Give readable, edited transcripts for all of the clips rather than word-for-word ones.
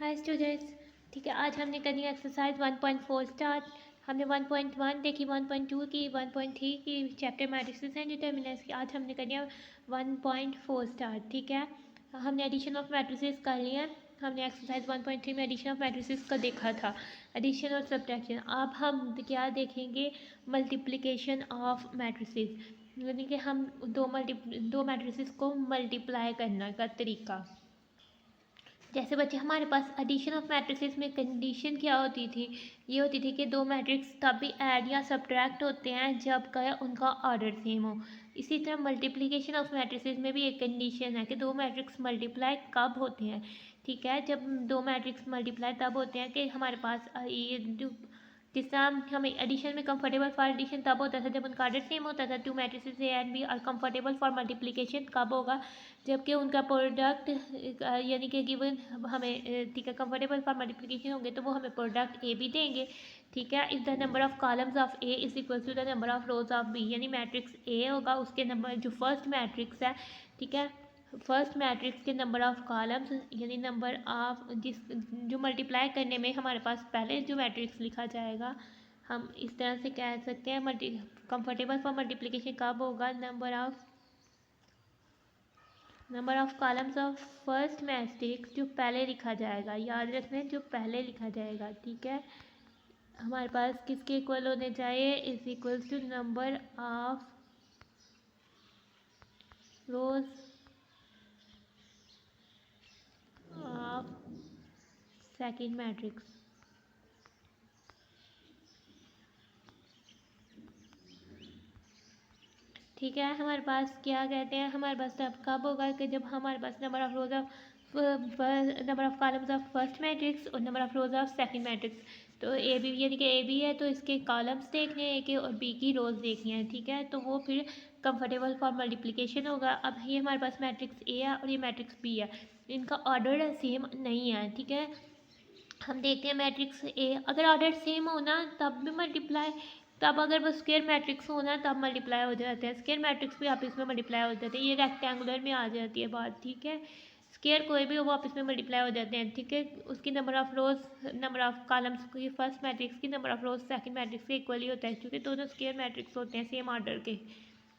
Hi students. ठीक है, आज हमने करनी है एक्सरसाइज 1.4 स्टार्ट। हमने 1.1 देखी, 1.2 की, 1.3 की, चैप्टर मैट्रिसेस एंड डिटर्मिनेंट्स की। आज हमने करनी है 1.4 स्टार्ट। ठीक है, हमने एडिशन ऑफ मैट्रिसेस कर लिया है। हमने एक्सरसाइज 1.3 में एडिशन ऑफ मैट्रिसेस का देखा था, एडिशन और सब्ट्रैक्शन। अब हम क्या देखेंगे, मल्टीप्लिकेशन ऑफ मैट्रिसेस, यानी कि हम दो मैट्रिसेस को मल्टीप्लाई करने का तरीका। जैसे बच्चे, हमारे पास एडिशन ऑफ मैट्रिसेस में कंडीशन क्या होती थी, ये होती थी कि दो मैट्रिक्स तब भी ऐड या सब्ट्रैक्ट होते हैं जब का उनका ऑर्डर सेम हो। इसी तरह मल्टीप्लिकेशन ऑफ मैट्रिसेस में भी एक कंडीशन है कि दो मैट्रिक्स मल्टीप्लाई कब होते हैं। ठीक है, जब दो मैट्रिक्स मल्टीप्लाई तब होते हैं कि हमारे पास ये जिस तरह हमें एडिशन में कंफर्टेबल फॉर एडिशन तब होता था जब उनका ऑर्डर सेम होता था। Two matrices A and B और कंफर्टेबल फॉर मल्टीप्लिकेशन कब होगा, जबकि उनका प्रोडक्ट यानी कि गिवन हमें, ठीक है, कंफर्टेबल फॉर मल्टीप्लिकेशन होंगे तो वो हमें प्रोडक्ट ए भी देंगे। ठीक है, if the number of columns of A is equal to the number of rows of B, यानी मैट्रिक्स ए होगा उसके नंबर, जो फर्स्ट मैट्रिक्स है, ठीक है, फर्स्ट मैट्रिक्स के नंबर ऑफ कॉलम्स यानी नंबर ऑफ जो मल्टीप्लाई करने में हमारे पास पहले जो मैट्रिक्स लिखा जाएगा, हम इस तरह से कह सकते हैं कंफर्टेबल फॉर मल्टीप्लिकेशन कब होगा, number of columns of first matrix जो पहले लिखा जाएगा, याद रखना है जो पहले लिखा जाएगा। ठीक है, हमारे पास किसके इक्वल होने चाहिए, is equals to number of rows of second matrix. ठीक है, हमारे पास क्या कहते हैं, हमारे पास तब कब होगा कि जब हमारे पास number of rows of number of columns of first matrix और number of rows of second matrix. तो ए बी यानी कि ए बी है तो इसके कॉलम्स देखने हैं ए के और बी की रोज देखनी है। ठीक है, तो वो फिर कंफर्टेबल फॉर मल्टीप्लिकेशन होगा। अब ये हमारे पास मैट्रिक्स ए है और ये मैट्रिक्स बी है, इनका ऑर्डर सेम नहीं है। ठीक है, हम देखते हैं मैट्रिक्स ए, अगर ऑर्डर सेम होना तब भी मल्टीप्लाई, तब अगर वो स्क्वायर मैट्रिक्स होना तब मल्टीप्लाई हो जाते हैं, स्क्वायर मैट्रिक्स भी आपस में मल्टीप्लाई हो जाते हैं, ये रेक्टेंगुलर में आ जाती है बात। ठीक है, स्क्वायर कोई भी हो वो आपस में मल्टीप्लाई हो जाते हैं। ठीक है, उसकी number of rose, number of columns की फर्स्ट मैट्रिक्स की number of rose second matrix के इक्वली होता है, क्योंकि दोनों स्क्वायर मैट्रिक्स होते हैं सेम ऑर्डर के।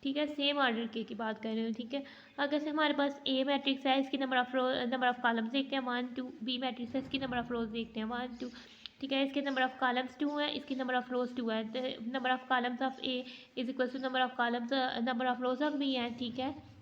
ठीक है, सेम ऑर्डर की बात कर रहे हो। ठीक है, अगर से हमारे पास ए मैट्रिक्स है, इसकी नंबर ऑफ कॉलम्स देखते हैं 1 2, बी मैट्रिक्स है इसकी नंबर ऑफ रोज देखते हैं 1 2। ठीक है, इसके नंबर ऑफ कॉलम्स 2 है, इसकी नंबर ऑफ रोज 2 है। Number of columns of A is equal to number of columns, number of rows of B है। ठीक है,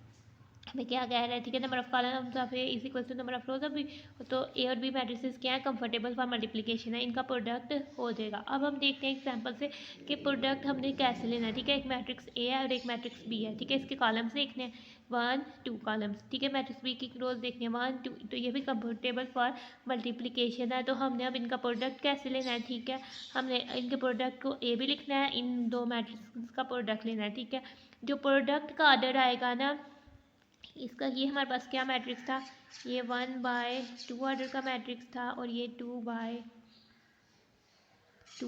हमें क्या कह रहा है, ठीक है, number of columns of A is equal to number of rows of B. तो ए और बी मैट्रिसेस क्या है, कंफर्टेबल फॉर मल्टीप्लिकेशन है, इनका प्रोडक्ट हो जाएगा। अब हम देखते हैं एग्जांपल से कि प्रोडक्ट हमने कैसे लेना है। ठीक है, एक मैट्रिक्स ए है और एक मैट्रिक्स बी है। ठीक है, इसके कॉलम्स देखने हैं 1 2 कॉलम्स। ठीक है, मैट्रिक्स बी की रोज देखने हैं 1 2, तो ये भी कंफर्टेबल फॉर मल्टीप्लिकेशन है। तो हमने अब इनका प्रोडक्ट कैसे लेना है, ठीक है, हमने इनके प्रोडक्ट को ए भी लिखना है, इन दो मैट्रिक्स का प्रोडक्ट लेना है। ठीक है, जो प्रोडक्ट का ऑर्डर आएगा ना, इसका, ये हमारे पास क्या मैट्रिक्स था, ये 1/2 ऑर्डर का मैट्रिक्स था और ये 2/2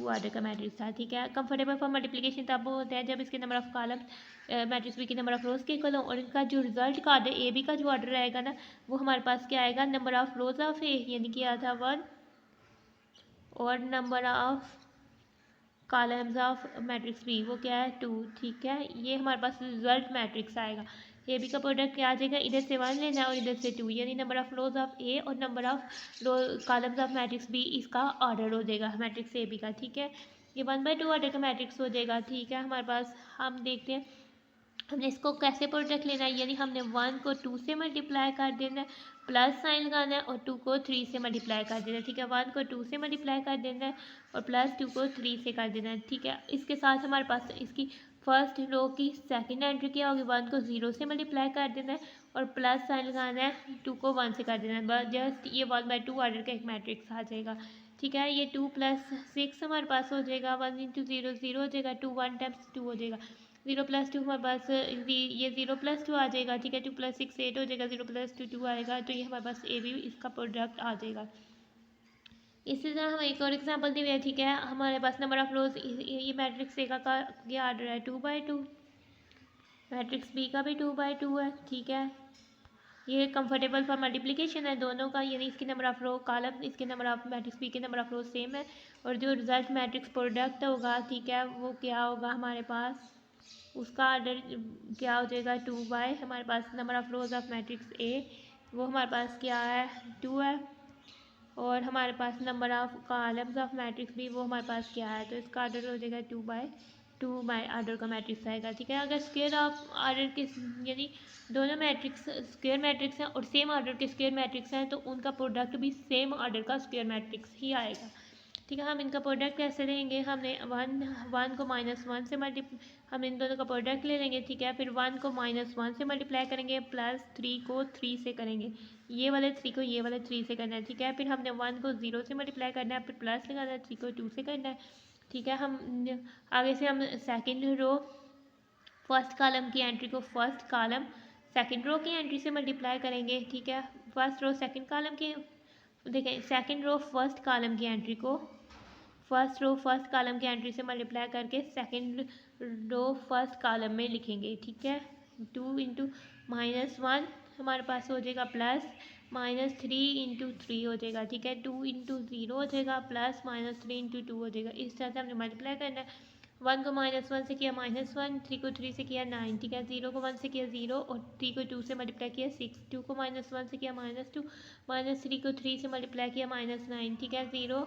ऑर्डर का मैट्रिक्स था। ठीक है, कंफर्टेबल फॉर मल्टीप्लिकेशन तब होता है जब इसके number of columns matrix B की नंबर ऑफ रोज के इक्वल हो, और इनका जो रिजल्ट का ऑर्डर ए बी का जो ऑर्डर आएगा ना, वो हमारे पास क्या आएगा, number of rows of A यानी कि आया था 1 और number of columns of matrix B वो क्या है 2। ठीक है, ये हमारे पास रिजल्ट मैट्रिक्स आएगा। ए बी का प्रोडक्ट क्या आ जाएगा, इधर से 1 लेना है और इधर से 2, यानी number of rows of A और number of row columns of matrix B, इसका ऑर्डर हो जाएगा मैट्रिक्स ए बी का। ठीक है, ये 1/2 ऑर्डर का मैट्रिक्स हो जाएगा। ठीक है, हमारे पास, हम देखते हैं हमने इसको कैसे प्रोडक्ट लेना है, यानी हमने 1 को 2 से मल्टीप्लाई कर देना है, प्लस साइन लगाना है, और 2 को 3 से मल्टीप्लाई कर देना है। ठीक है, 1 को 2 से मल्टीप्लाई कर देना है और प्लस 2 को 3 से कर देना है। ठीक है, इसके साथ हमारे पास इसकी फर्स्ट रो की सेकंड एंट्री क्या होगी, 1 को 0 से मल्टीप्लाई कर देना है और प्लस साइन लगाना है, 2 को 1 से कर देना है, बस जस्ट ये 1/2 ऑर्डर का एक मैट्रिक्स आ जाएगा। ठीक है, ये 2 + 6 हमारे पास हो जाएगा, 1 × 0 0 हो जाएगा, 2 1 टाइम्स 2 हो जाएगा, 0 + 2 हमारे पास ये 0 + 2 आ जाएगा। ठीक है, 2 + 6 8 हो जाएगा, 0 + 2 2 आएगा, तो ये हमारे पास ए बी इसका प्रोडक्ट आ जाएगा। इसी तरह हम एक और एग्जांपल दिए, ठीक है, हमारे पास नंबर ऑफ रोज, ये मैट्रिक्स ए का ये ऑर्डर है 2/2, मैट्रिक्स बी का भी 2/2 है। ठीक है, ये कंफर्टेबल फॉर मल्टीप्लिकेशन है दोनों का, यानी इसके नंबर ऑफ रो कॉलम, इसके नंबर ऑफ मैट्रिक्स बी के नंबर ऑफ रो सेम है। और जो रिजल्ट मैट्रिक्स प्रोडक्ट होगा, ठीक है, वो क्या होगा हमारे पास, उसका ऑर्डर क्या हो जाएगा 2 बाय हमारे पास number of rows of matrix A, वो हमारे पास क्या है 2 है। और हमारे पास number of columns of matrix भी वो हमारे पास क्या है, तो इसका ऑर्डर हो जाएगा 2 बाय ऑर्डर का मैट्रिक्स आएगा, ठीक है। अगर स्क्वायर ऑफ ऑर्डर के, यानी दोनों मैट्रिक्स स्क्वायर मैट्रिक्स हैं और सेम ऑर्डर के स्क्वायर मैट्रिक्स हैं, तो उनका प्रोडक्ट भी सेम ऑर्डर का स्क्वायर मैट्रिक्स ही आएगा, ठीक है। हम इनका प्रोडक्ट कैसे लेंगे, हमने वन को -1 से हम इन दोनों का प्रोडक्ट ले लेंगे, ठीक है। फिर 1 को -1 से मल्टीप्लाई करेंगे, प्लस 3 को 3 से करेंगे, ये वाले 3 को ये वाले 3 से करना है, ठीक है। फिर हमने 1 को 0 से मल्टीप्लाई करना है, फिर प्लस लगाना है, 3 को 2 से करना है, ठीक है। हम आगे से हम सेकेंड रो फर्स्ट कॉलम की एंट्री को फर्स्ट कॉलम सेकेंड रो की एंट्री से मल्टीप्लाई करेंगे, ठीक है। फर्स्ट रो सेकेंड कॉलम की, देखें सेकेंड रो फर्स्ट कॉलम की एंट्री को फर्स्ट रो फर्स्ट कॉलम की एंट्री से मल्टीप्लाई करके सेकेंड रो फर्स्ट कॉलम में लिखेंगे, ठीक है। 2 इंटू -1 हमारे पास हो जाएगा प्लस -3 × 3 हो जाएगा, ठीक है। 2 इंटू 0 हो जाएगा प्लस -3 इंटू 2 हो जाएगा, इस तरह से हमने मल्टीप्लाई करना है। 1 को -1 से किया -1, 3 को 3 से किया 9, ठीक है। 0 को 1 से किया 0 और 3 को 2 से मल्टीप्लाई किया 6, 2 को -1 से किया -2, -3 को 3 से मल्टीप्लाई किया -9, ठीक है 0।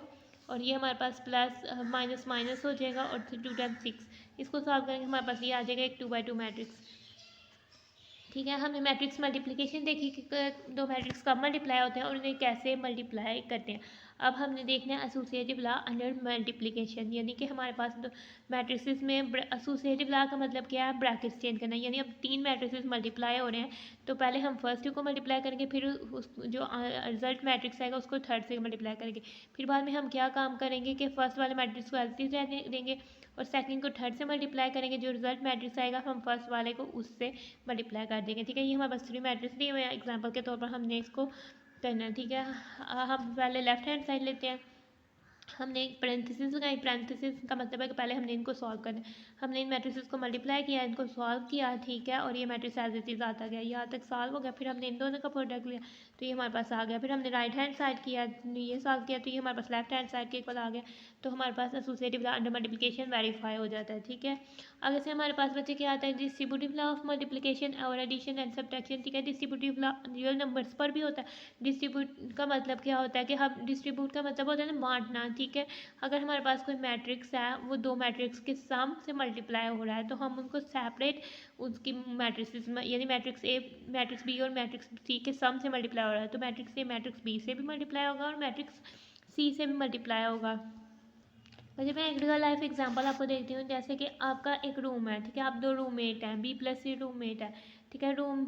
और ये हमारे पास प्लस माइनस माइनस हो जाएगा और 2 टाइम्स 6, इसको सॉल्व करेंगे हमारे पास ये आ जाएगा एक 2 बाय 2 मैट्रिक्स, ठीक है। हमने मैट्रिक्स मल्टीप्लिकेशन देखी कि दो मैट्रिक्स कब मल्टीप्लाई होते हैं और उन्हें कैसे मल्टीप्लाई करते हैं। अब हमने देखना है एसोसिएटिव लॉ अंडर मल्टीप्लिकेशन, यानी कि हमारे पास दो मैट्रिसेस में एसोसिएटिव लॉ का मतलब क्या है, ब्रैकेट्स चेंज करना, यानी अब 3 मैट्रिसेस मल्टीप्लाई हो रहे हैं तो पहले हम फर्स्ट को मल्टीप्लाई करेंगे, फिर उस जो रिजल्ट मैट्रिक्स आएगा उसको थर्ड से मल्टीप्लाई करेंगे, फिर बाद में हम क्या काम करेंगे कि फर्स्ट वाले मैट्रिक्स को एज इट इज रहने देंगे और सेकंड को थर्ड से मल्टीप्लाई करेंगे, जो रिजल्ट मैट्रिक्स आएगा हम फर्स्ट वाले को उससे मल्टीप्लाई कर देंगे, ठीक है। ये हमारे पास 3 मैट्रिक्स दिए हुए हैं, एग्जाम्पल के तौर पर हमने इसको करना है, ठीक है। हम पहले लेफ्ट हैंड साइड लेते हैं, हमने एक पैरेंथेसिस लगाई, पैरेंथेसिस का मतलब है कि पहले हमने इनको सॉल्व करना है, हमने इन मैट्रिसेस को मल्टीप्लाई किया, इनको सॉल्व किया, ठीक है। और ये मैट्रिक्स एज इट इज आता गया, यहाँ तक सॉल्व हो गया, फिर हमने इन दोनों का प्रोडक्ट लिया तो ये हमारे पास आ गया, फिर हमने राइट हैंड साइड किया, ये सॉल्व किया तो ये हमारे पास लेफ्ट हैंड साइड के इक्वल आ गया, तो हमारे पास associative law under multiplication verify हो जाता है, ठीक है। आगे से हमारे पास बच्चे क्या आता है, डिस्ट्रीब्यूटिव लॉ ऑफ मल्टीप्लिकेशन और एडिशन एंड सब्ट्रैक्शन, ठीक है। डिस्ट्रीब्यूटिव लॉ रियल नंबर्स पर भी होता है, डिस्ट्रीब्यूट का मतलब क्या होता है कि हम डिस्ट्रीब्यूट का मतलब होता है ना बांटना, ठीक है। अगर हमारे पास कोई मैट्रिक्स है वो दो मैट्रिक्स के सम से मल्टीप्लाई हो रहा है तो हम उनको सेपरेट उसकी मैट्रिक्स में, यानी मैट्रिक्स ए मैट्रिक्स बी और मैट्रिक्स सी के सम से मल्टीप्लाई हो रहा है तो मैट्रिक्स ए मैट्रिक्स बी से भी मल्टीप्लाई होगा और मैट्रिक्स सी से भी मल्टीप्लाई होगा। वैसे मैं एक रियल लाइफ एग्जांपल आपको देखती हूँ, जैसे कि आपका एक रूम है, ठीक है, आप दो रूममेट हैं, बी प्लस सी रूममेट है, ठीक है। रूम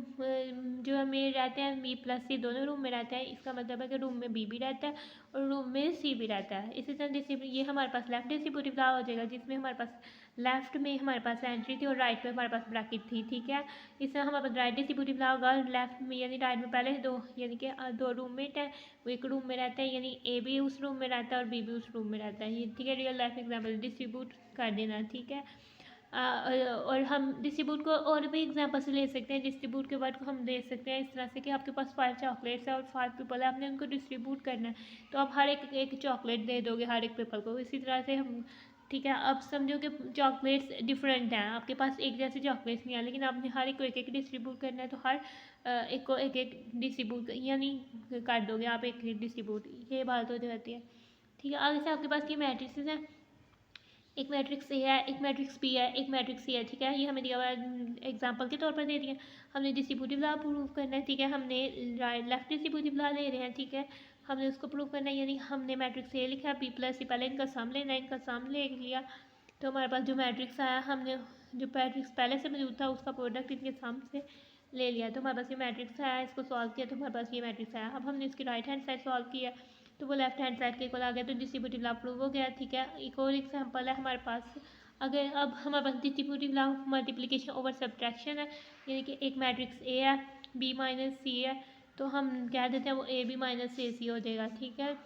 जो में रहते हैं बी प्लस सी दोनों रूम में रहते हैं, इसका मतलब है कि रूम में बी भी रहता है और रूम में सी भी रहता है। इसी तरह ये हमारे पास लेफ्ट डिस्ट्रीब्यूटिव लॉ हो जाएगा, जिसमें हमारे पास लेफ्ट में हमारे पास एंट्री थी और राइट में हमारे पास ब्रैकेट थी, ठीक है। इस तरह हमारे पास राइट डिस्ट्रीब्यूटिव लॉ होगा, लेफ्ट में यानी राइट में पहले दो, यानी कि दो रूममेट हैं, वो एक रूम में रहते हैं, यानी ए भी उस रूम में रहता है और बी भी उस रूम में रहता है, ये ठीक है। रियल लाइफ एग्जाम्पल डिस्ट्रीब्यूट कर देना, ठीक है। और हम डिस्ट्रीब्यूट को और भी एग्जाम्पल से ले सकते हैं, डिस्ट्रीब्यूट के वर्ड को हम दे सकते हैं इस तरह से कि आपके पास 5 चॉकलेट्स है और 5 पीपल है, आपने उनको डिस्ट्रीब्यूट करना है तो आप हर एक चॉकलेट दे दोगे हर एक पीपल को, इसी तरह से हम, ठीक है। अब समझो कि चॉकलेट्स डिफरेंट हैं, आपके पास एक जैसे चॉकलेट्स नहीं है लेकिन आपने हर एक को एक डिस्ट्रीब्यूट करना है तो हर एक को एक डिस्ट्रीब्यूट यानी कर दोगे आप एक डिस्ट्रीब्यूट, ये बात हो जाती है, ठीक है। आगे से आपके पास ये मैट्रिक्स हैं, एक मैट्रिक्स ए है, एक मैट्रिक्स बी है, एक मैट्रिक्स सी है, ठीक है। ये हमें दिया हुआ है एग्जाम्पल के तौर पर दे दिया, हमने डिस्ट्रीब्यूटिव लॉ प्रूव करना है, ठीक है। हमने लेफ्ट डिस्ट्रीब्यूटिव लॉ ले रहे हैं, ठीक है, हमने उसको प्रूव करना है, यानी हमने मैट्रिक्स ए लिखा है बी प्लस सी, पहले इनका सम लेना है, इनका सम ले लिया तो हमारे पास जो मैट्रिक्स आया, हमने जो मैट्रिक्स पहले से मौजूद था उसका प्रोडक्ट इनके सम से ले लिया तो हमारे पास ये मैट्रिक्स आया, इसको सॉल्व किया तो हमारे पास ये मैट्रिक्स आया। अब हमने इसकी राइट हैंड साइड सॉल्व किया तो वो लेफ्ट हैंड साइड के इक्वल आ गया तो डिस्ट्रीब्यूटिव लॉ प्रूव हो गया, ठीक है। एक और एग्जाम्पल है हमारे पास, अगर अब हमारे पास distributive law multiplication over subtraction है, यानी कि एक मैट्रिक्स ए है बी माइनस सी है तो हम कह देते हैं वो ए बी माइनस ए सी हो जाएगा, ठीक है।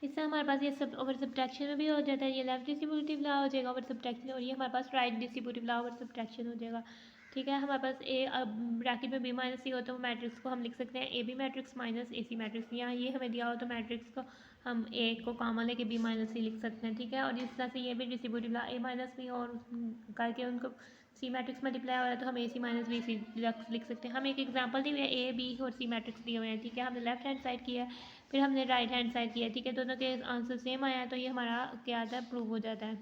इससे हमारे पास ये सब ओवर सब्ट्रैक्शन में भी हो जाता है, ये लेफ्ट डिस्ट्रीब्यूटिव लॉ हो जाएगा ओवर सब्ट्रैक्शन और ये हमारे पास right distributive law over subtraction हो जाएगा। ठीक है। हमारे पास ए ब्रैकेट में बी माइनस सी हो तो मैट्रिक्स को हम लिख सकते हैं A B matrix minus A C matrix. यहाँ ये हमें दिया हो तो मैट्रिक्स को हम ए को कॉमन लेके बी माइनस सी लिख सकते हैं। ठीक है। और इस तरह से ये भी डिस्ट्रीब्यूटिव ला ए माइनस बी और करके उनको सी मैट्रिक्स मल्टीप्लाई हो रहा है तो हम ए सी माइनस बी सी लिख सकते हैं। हम एक एग्जाम्पल दी हुई है ए बी और सी मैट्रिक्स दिए हुए हैं। ठीक है। हमने लेफ्ट हैंड साइड किया है, फिर हमने राइट हैंड साइड किया है। ठीक है। दोनों के आंसर सेम आया तो ये हमारा क्या आता है, प्रूव हो जाता है।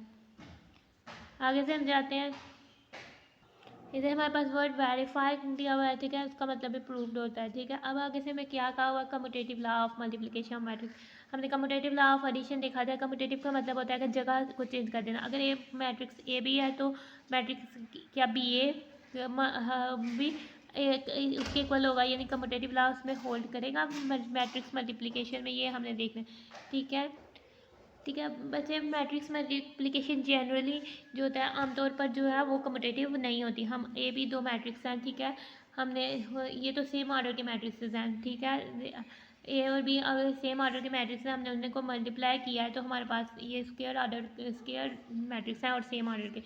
आगे से हम जाते हैं, इधर हमारे पास वर्ड वेरीफाई दिया हुआ है। ठीक है। उसका मतलब भी प्रूव्ड होता है। ठीक है। अब आगे से मैं क्या कहा हुआ, commutative law of multiplication of matrix. हमने कम्यूटेटिव लॉ ऑफ एडिशन देखा था। कम्यूटेटिव का मतलब होता है कि जगह को चेंज कर देना। अगर ए मैट्रिक्स ए बी है तो मैट्रिक्स क्या बी ए भी उसके इक्वल होगा, यानी कम्यूटेटिव लॉ उसमें होल्ड करेगा मैट्रिक्स मल्टीप्लिकेशन में। ये हमने देखना। ठीक है। ठीक है बच्चे, मैट्रिक्स मल्टीप्लिकेशन जनरली जो होता है आमतौर पर जो है वो कम्यूटेटिव नहीं होती। हम ए बी दो मैट्रिक्स हैं। ठीक है। हमने ये तो सेम ऑर्डर के मैट्रिक्स हैं। ठीक है। ए और बी अगर सेम ऑर्डर के मैट्रिक्स हैं, हमने उनको मल्टीप्लाई किया है तो हमारे पास ये स्क्वायर मैट्रिक्स हैं और सेम ऑर्डर के।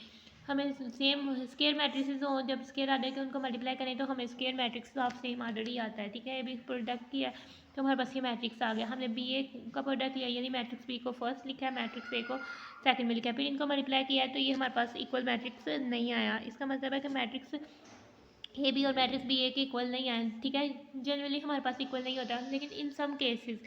हमें सेम स्क्वायर मैट्रिक्स हो, जब स्क्वायर ऑर्डर के उनको मल्टीप्लाई करें तो हमें square matrix of same order ही आता है। ठीक है। ए बी प्रोडक्ट किया तो हमारे पास ये मैट्रिक्स आ गया। हमने बी ए का प्रोडक्ट लिया, यानी मैट्रिक्स बी को फर्स्ट लिखा है, मैट्रिक्स ए को सेकंड में लिखा है, फिर इनको मल्टीप्लाई किया है तो ये हमारे पास इक्वल मैट्रिक्स नहीं आया। इसका मतलब है कि मैट्रिक्स ए बी और मैट्रिक्स बी ए के इक्वल नहीं आए। ठीक है। जनरली हमारे पास इक्वल नहीं होता, लेकिन इन सम केसेस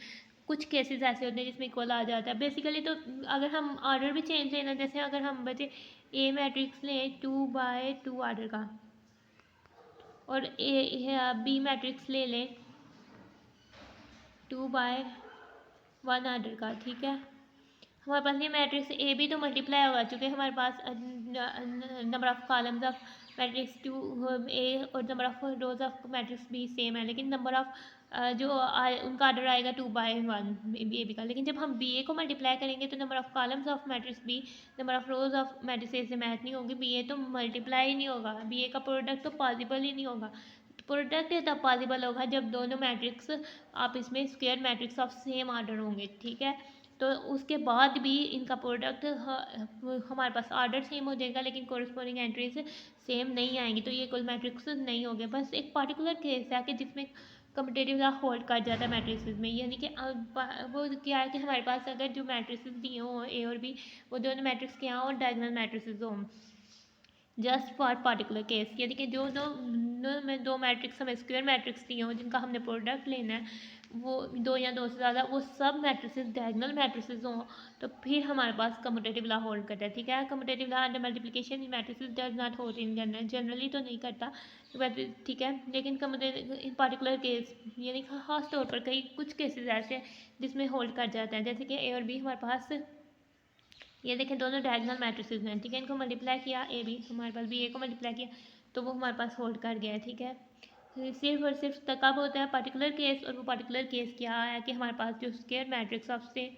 कुछ केसेस ऐसे होते हैं जिसमें इक्वल आ जाता है। बेसिकली तो अगर हम ऑर्डर भी चेंज लेना, जैसे अगर हम बचे ए मैट्रिक्स लें 2/2 ऑर्डर का और ए बी मैट्रिक्स ले लें 2/1 ऑर्डर का। ठीक है। हमारे पास ये मैट्रिक्स ए बी तो मल्टीप्लाई होगा, चूँकि हमारे पास number of columns of matrix 2 A और number of rows of matrix B same है, लेकिन नंबर ऑफ उनका ऑर्डर आएगा 2/1 ए बी का। लेकिन जब हम बी ए को मल्टीप्लाई करेंगे तो number of columns of matrix B number of rows of matrix A से मैच नहीं होगी। बी ए तो मल्टीप्लाई ही नहीं होगा, बी ए का प्रोडक्ट तो पॉसिबल ही नहीं होगा। प्रोडक्ट तब पॉसिबल होगा जब दोनों मैट्रिक्स आपस में square matrix of same order होंगे। ठीक है। तो उसके बाद भी इनका प्रोडक्ट हमारे पास ऑर्डर सेम हो जाएगा, लेकिन कोरस्पॉन्डिंग एंट्रीज सेम नहीं आएंगी, तो ये कुल मैट्रिक्स नहीं हो गया। बस एक पर्टिकुलर केस है कि जिसमें कम्यूटेटिव लॉ होल्ड कर जाता है मैट्रिक्स में, यानी कि वो क्या है कि हमारे पास अगर जो मैट्रिक्स दिए हों ए और बी, वो दोनों मैट्रिक्स के यहाँ और डायगोनल मैट्रिक्स हों जस्ट फॉर पर्टिकुलर केस, यानी कि जो दो मैट्रिक्स हमें स्क्वायर मैट्रिक्स दिए हों जिनका हमने प्रोडक्ट लेना है, वो दो या दो से ज़्यादा वो सब मैट्रिसेस डायगोनल मैट्रिसेस हों, तो फिर हमारे पास कम्यूटेटिव लॉ होल्ड करता है। ठीक है। Commutative law under multiplication matrices does not hold in general, generally तो नहीं करता। ठीक है। लेकिन कम्यूटेटिव इन पर्टिकुलर केस, यानी खास तौर पर कई कुछ केसेस ऐसे जिसमें होल्ड कर जाता है, जैसे कि ए और बी हमारे पास ये देखें दोनों डायगोनल मैट्रिसेस हैं। ठीक है। इनको मल्टीप्लाई किया ए बी, हमारे पास बी ए को मल्टीप्लाई किया तो वो हमारे पास होल्ड कर गया है। ठीक है। सिर्फ और सिर्फ तब होता है पर्टिकुलर केस, और वो पर्टिकुलर केस क्या है कि हमारे पास जो square matrix of same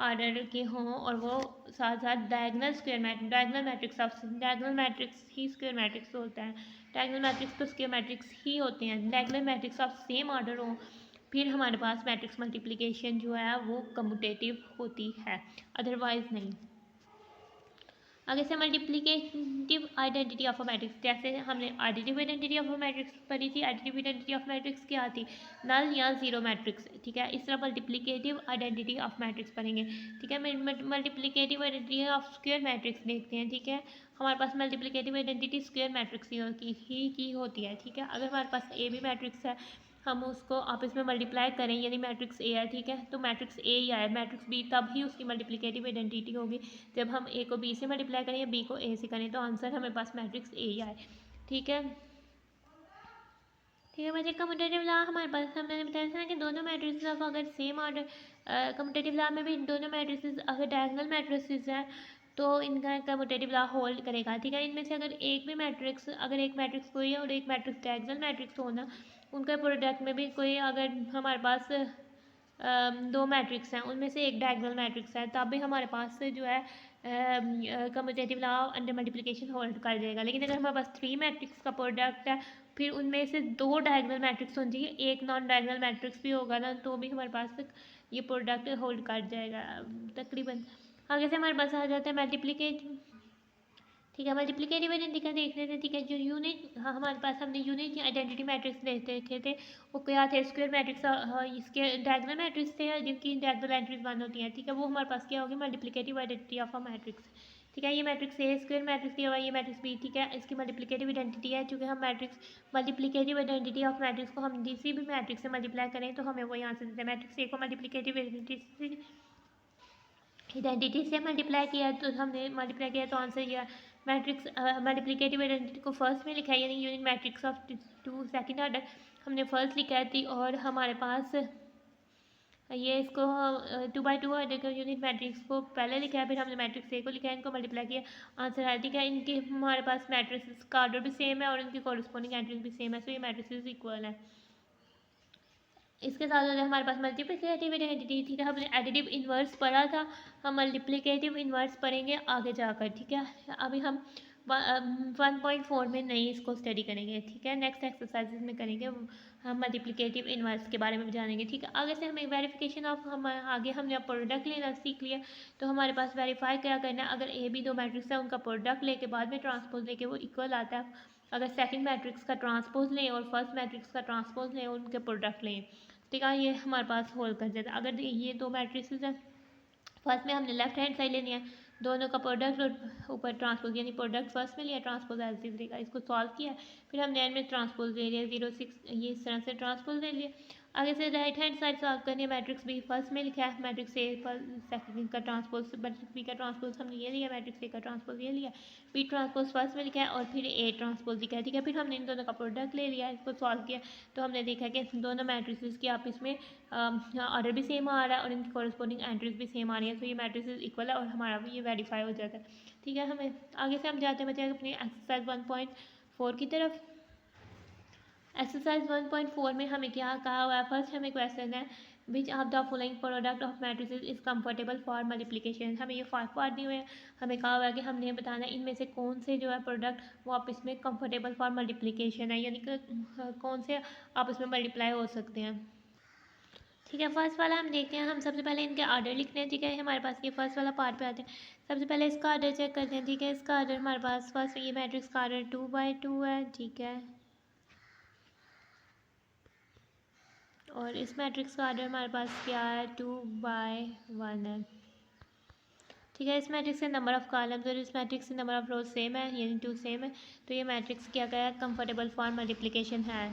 order के हों और वो साथ साथ डायगोनल मैट्रिक्स ही स्क्वायर मैट्रिक्स होता है। डायगोनल मैट्रिक्स तो स्क्वायर मैट्रिक्स ही होते हैं। Diagonal matrix of same order हो, फिर हमारे पास मैट्रिक्स मल्टीप्लिकेशन जो है वो कम्यूटेटिव होती है, अदरवाइज नहीं। आगे से multiplicative identity of a matrix, जैसे हमने additive identity of a matrix पढ़ी थी। एडिटिव आइडेंटिटी ऑफ मैट्रिक्स क्या थी, नल या जीरो मैट्रिक्स। ठीक है। इस तरह मल्टीप्लिकेटिव आइडेंटिटी ऑफ मैट्रिक्स पढ़ेंगे। ठीक है। Multiplicative identity of square matrix देखते हैं। ठीक है। हमारे पास मल्टीप्लिकेटिव आइडेंटिटी स्क्वायर मैट्रिक्स की होती है। ठीक है। अगर हमारे पास ए बी मैट्रिक्स है, हम उसको आपस में मल्टीप्लाई करें, यानी मैट्रिक्स ए है। ठीक है। तो मैट्रिक्स ए ही आए, मैट्रिक्स बी तब ही उसकी मल्टीप्लिकेटिव आइडेंटिटी होगी जब हम ए को बी से मल्टीप्लाई करें या बी को ए से करें, तो आंसर हमें पास मैट्रिक्स ए ही आए। ठीक है। ठीक है बच्चे, कम्यूटेटिव लॉ हमारे पास हमने बताया था कि दोनों मैट्रिक्स ऑफ अगर सेम ऑर्डर, कम्यूटेटिव लॉ में भी दोनों मैट्रिक्स अगर डायगोनल मैट्रिक्स हैं तो इनका कम्यूटेटिव लॉ होल्ड करेगा। ठीक है। इनमें से अगर एक मैट्रिक्स कोई है और एक मैट्रिक्स डायगोनल मैट्रिक्स हो ना, उनका प्रोडक्ट में भी कोई अगर हमारे पास दो मैट्रिक्स हैं, उनमें से एक डायगोनल मैट्रिक्स है, तब भी हमारे पास जो है commutative law under multiplication hold कर जाएगा। लेकिन अगर हमारे पास 3 मैट्रिक्स का प्रोडक्ट है, फिर उनमें से 2 डायगोनल मैट्रिक्स होनी चाहिए, एक नॉन डायगोनल मैट्रिक्स भी होगा ना, तो भी हमारे पास ये प्रोडक्ट होल्ड कर जाएगा तकरीबन। आगे से हमारे पास आ जाता है मल्टीप्लिकेटिव। ठीक है। मल्टीप्लिकेटिव आइडेंटिटी का देख लेते हैं। ठीक है, जो यूनिट हमारे पास हमने यूनिट आइडेंटिटी मैट्रिक्स देखे थे वो क्या थे, स्क्वायर मैट्रिक्स, इसके डायगोनल मैट्रिक्स थे जिनकी डायगोनल एंट्रीज 1 होती हैं। ठीक है, वो हमारे पास क्या होगी, multiplicative identity of a matrix. ठीक है, ये मैट्रिक्स ए स्क्वायर मैट्रिक्स दिया हुआ है, ये मैट्रिक्स बी। ठीक है, इसकी मल्टीप्लिकेटिव आइडेंटिटी है। चूँकि हम matrix multiplicative identity of matrix को हम किसी भी मैट्रिक्स से मल्टीप्लाई करें तो हमें वही आंसर देते हैं। मैट्रिक्स ए को मल्टीप्लिकेटिव आइडेंटिटी से मल्टीप्लाई किया तो हमने मल्टीप्लाई किया तो आंसर ये मैट्रिक्स मल्टीप्लिकेटिव आइडेंटिटी को फर्स्ट में लिखा है, यानी unit matrix of two second order हमने फर्स्ट लिखा थी। और हमारे पास ये इसको 2x2 ऑर्डर का यूनिट मैट्रिक्स को पहले लिखा है, फिर हमने मैट्रिक्स ए को लिखा है, इनको मल्टीप्लाई किया, आंसर आया। ठीक है, इनके हमारे पास मैट्रिक्स का ऑर्डर भी सेम है और इनकी कॉरस्पॉन्डिंग एंट्रीज भी सेम है, सो ये मैट्रिक्स इक्वल है। इसके साथ साथ हमारे पास मल्टीप्लिकेटिव आइडेंटिटी। ठीक है, हमने एडिटिव इन्वर्स पढ़ा था, हम मल्टीप्लिकेटिव इन्वर्स पढ़ेंगे आगे जाकर। ठीक है, अभी हम 1.4 में नहीं इसको स्टडी करेंगे। ठीक है, नेक्स्ट एक्सरसाइजेज में करेंगे, हम मल्टीप्लिकेटिव इन्वर्स के बारे में जानेंगे। ठीक है, आगे से हमें वेरिफिकेशन ऑफ हम आगे हमने प्रोडक्ट लेना सीख लिया, तो हमारे पास वेरीफाई क्या करना है, अगर ए बी दो मैट्रिक्स है उनका प्रोडक्ट लेके बाद में ट्रांसपोज लेके वो इक्वल आता है। अगर सेकंड मैट्रिक्स का ट्रांसपोज लें और फर्स्ट मैट्रिक्स का ट्रांसपोज लें और उनके प्रोडक्ट लें, ठीक है, ये हमारे पास होल्ड कर देता है। अगर ये दो मैट्रिक्स हैं, फर्स्ट में हमने लेफ्ट हैंड साइड लेनी है, दोनों का प्रोडक्ट और ऊपर ट्रांसपोज, यानी प्रोडक्ट फर्स्ट में लिया, ट्रांसपोज एलसीएम का, इसको सॉल्व किया, फिर हमने एंड में ट्रांसपोज ले लिया 0 6, ये इस तरह से ट्रांसपोज ले लिया। आगे से राइट हैंड साइड सॉल्व करनी है, मैट्रिक्स बी फर्स्ट में लिखा है, मैट्रिक्स ए पर सेकंड का ट्रांसपोज, मैट्रिक्स बी का ट्रांसपोज हमने ये लिया, मैट्रिक्स ए का ट्रांसपोज ये लिया, बी ट्रांसपोज फर्स्ट में लिखा है और फिर ए ट्रांसपोज लिखा है। ठीक है, फिर हमने इन दोनों का प्रोडक्ट ले लिया, इसको सॉल्व किया, तो हमने देखा कि दोनों मैट्रिक्स की आपस में ऑर्डर भी सेम आ रहा है और इनकी कॉरस्पॉन्डिंग एंट्रीज भी सेम आ रही है, तो ये मैट्रिक्स इक्वल है और हमारा भी ये वेरीफाई हो जाता है। ठीक है, हमें आगे से हम जाते हैं बच्चे अपनी एक्सरसाइज 1.4 की तरफ। एक्सरसाइज 1.4 में हमें क्या कहा हुआ है, फर्स्ट हमें क्वेश्चन है विच of the following product of matrices is comfortable for multiplication. हमें ये 5 पार्ट दिए हुए हैं, हमें कहा हुआ है कि हमने बताना है इनमें से कौन से जो है प्रोडक्ट वो आपस में कंफर्टेबल फॉर मल्टीप्लिकेशन है, यानी कि कौन से आपस में मल्टीप्लाई हो सकते हैं। ठीक है, फर्स्ट वाला हम देखते हैं, हम सबसे पहले इनके ऑर्डर लिखते हैं। ठीक है, हमारे पास ये फर्स्ट वाला पार्ट पे आते हैं, सबसे पहले इसका ऑर्डर चेक करते हैं। ठीक है, इसका ऑर्डर हमारे पास फर्स्ट ये मैट्रिक्स का ऑर्डर 2x2 है। ठीक है, और इस मैट्रिक्स का ऑर्डर हमारे पास क्या है, 2x1 है। ठीक है, इस मैट्रिक्स के नंबर ऑफ कॉलम्स और इस मैट्रिक्स के नंबर ऑफ रोज सेम है, यानी 2 सेम है, तो ये मैट्रिक्स क्या है, कंफर्टेबल फॉर मल्टीप्लिकेशन है।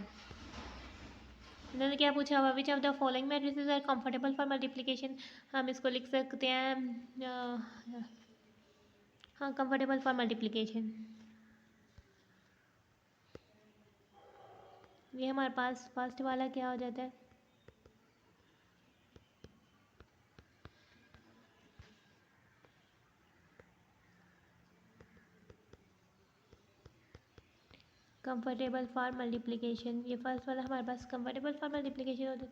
इन्होंने क्या पूछा हुआ, which of the following matrices are comfortable for multiplication. हम इसको लिख सकते हैं हाँ, कंफर्टेबल फॉर मल्टीप्लिकेशन। ये हमारे पास फर्स्ट वाला क्या हो जाता है, कंफर्टेबल फॉर मल्टीप्लिकेशन। ये फर्स्ट वाला हमारे पास कंफर्टेबल फॉर मल्टीप्लिकेशन होता है।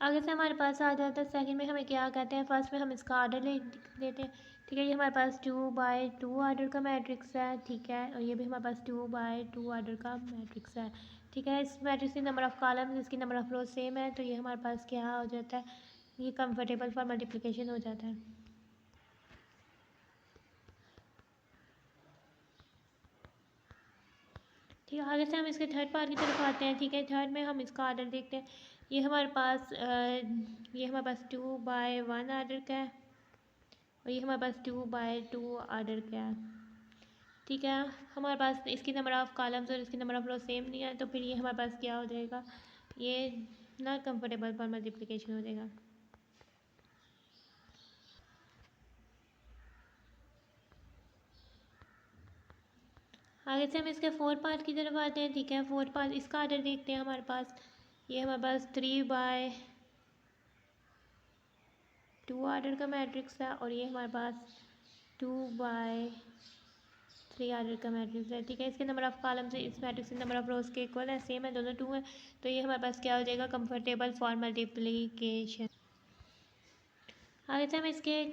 आगे से हमारे पास आ जाता है सेकंड में, हमें क्या कहते हैं, फर्स्ट में हम इसका ऑर्डर ले देते हैं। ठीक है, ये हमारे पास 2x2 ऑर्डर का मैट्रिक्स है। ठीक है, और ये भी हमारे पास 2x2 ऑर्डर का मैट्रिक्स है। ठीक है, इस मैट्रिक्स की नंबर ऑफ कॉलम्स, इसकी नंबर ऑफ रोज सेम है, तो ये हमारे पास क्या हो जाता है, ये कंफर्टेबल फॉर मल्टीप्लिकेशन हो जाता है। ठीक है, आगे से हम इसके थर्ड पार्ट की तरफ आते हैं। ठीक है, थर्ड में हम इसका ऑर्डर देखते हैं। ये हमारे पास 2x1 ऑर्डर का है और ये हमारे पास 2x2 ऑर्डर का है। ठीक है, हमारे पास इसकी नंबर ऑफ कॉलम्स और इसकी नंबर ऑफ रो सेम नहीं है, तो फिर ये हमारे पास क्या हो जाएगा, ये नॉट कंफर्टेबल फॉर मल्टीप्लिकेशन हो जाएगा। आगे से हम इसके फोर्थ पार्ट की तरफ आते हैं। ठीक है, फोर्थ पार्ट इसका ऑर्डर देखते हैं। हमारे पास ये हमारे पास 3x2 ऑर्डर का मैट्रिक्स है और ये हमारे पास 2x3 ऑर्डर का मैट्रिक्स है। ठीक है, इसके नंबर ऑफ कॉलम से इस मैट्रिक्स के नंबर ऑफ रोज के इक्वल है, सेम है, दोनों 2 है, तो ये हमारे पास क्या हो जाएगा, कंफर्टेबल फॉर मल्टीप्लिकेशन। आगे से हम इसके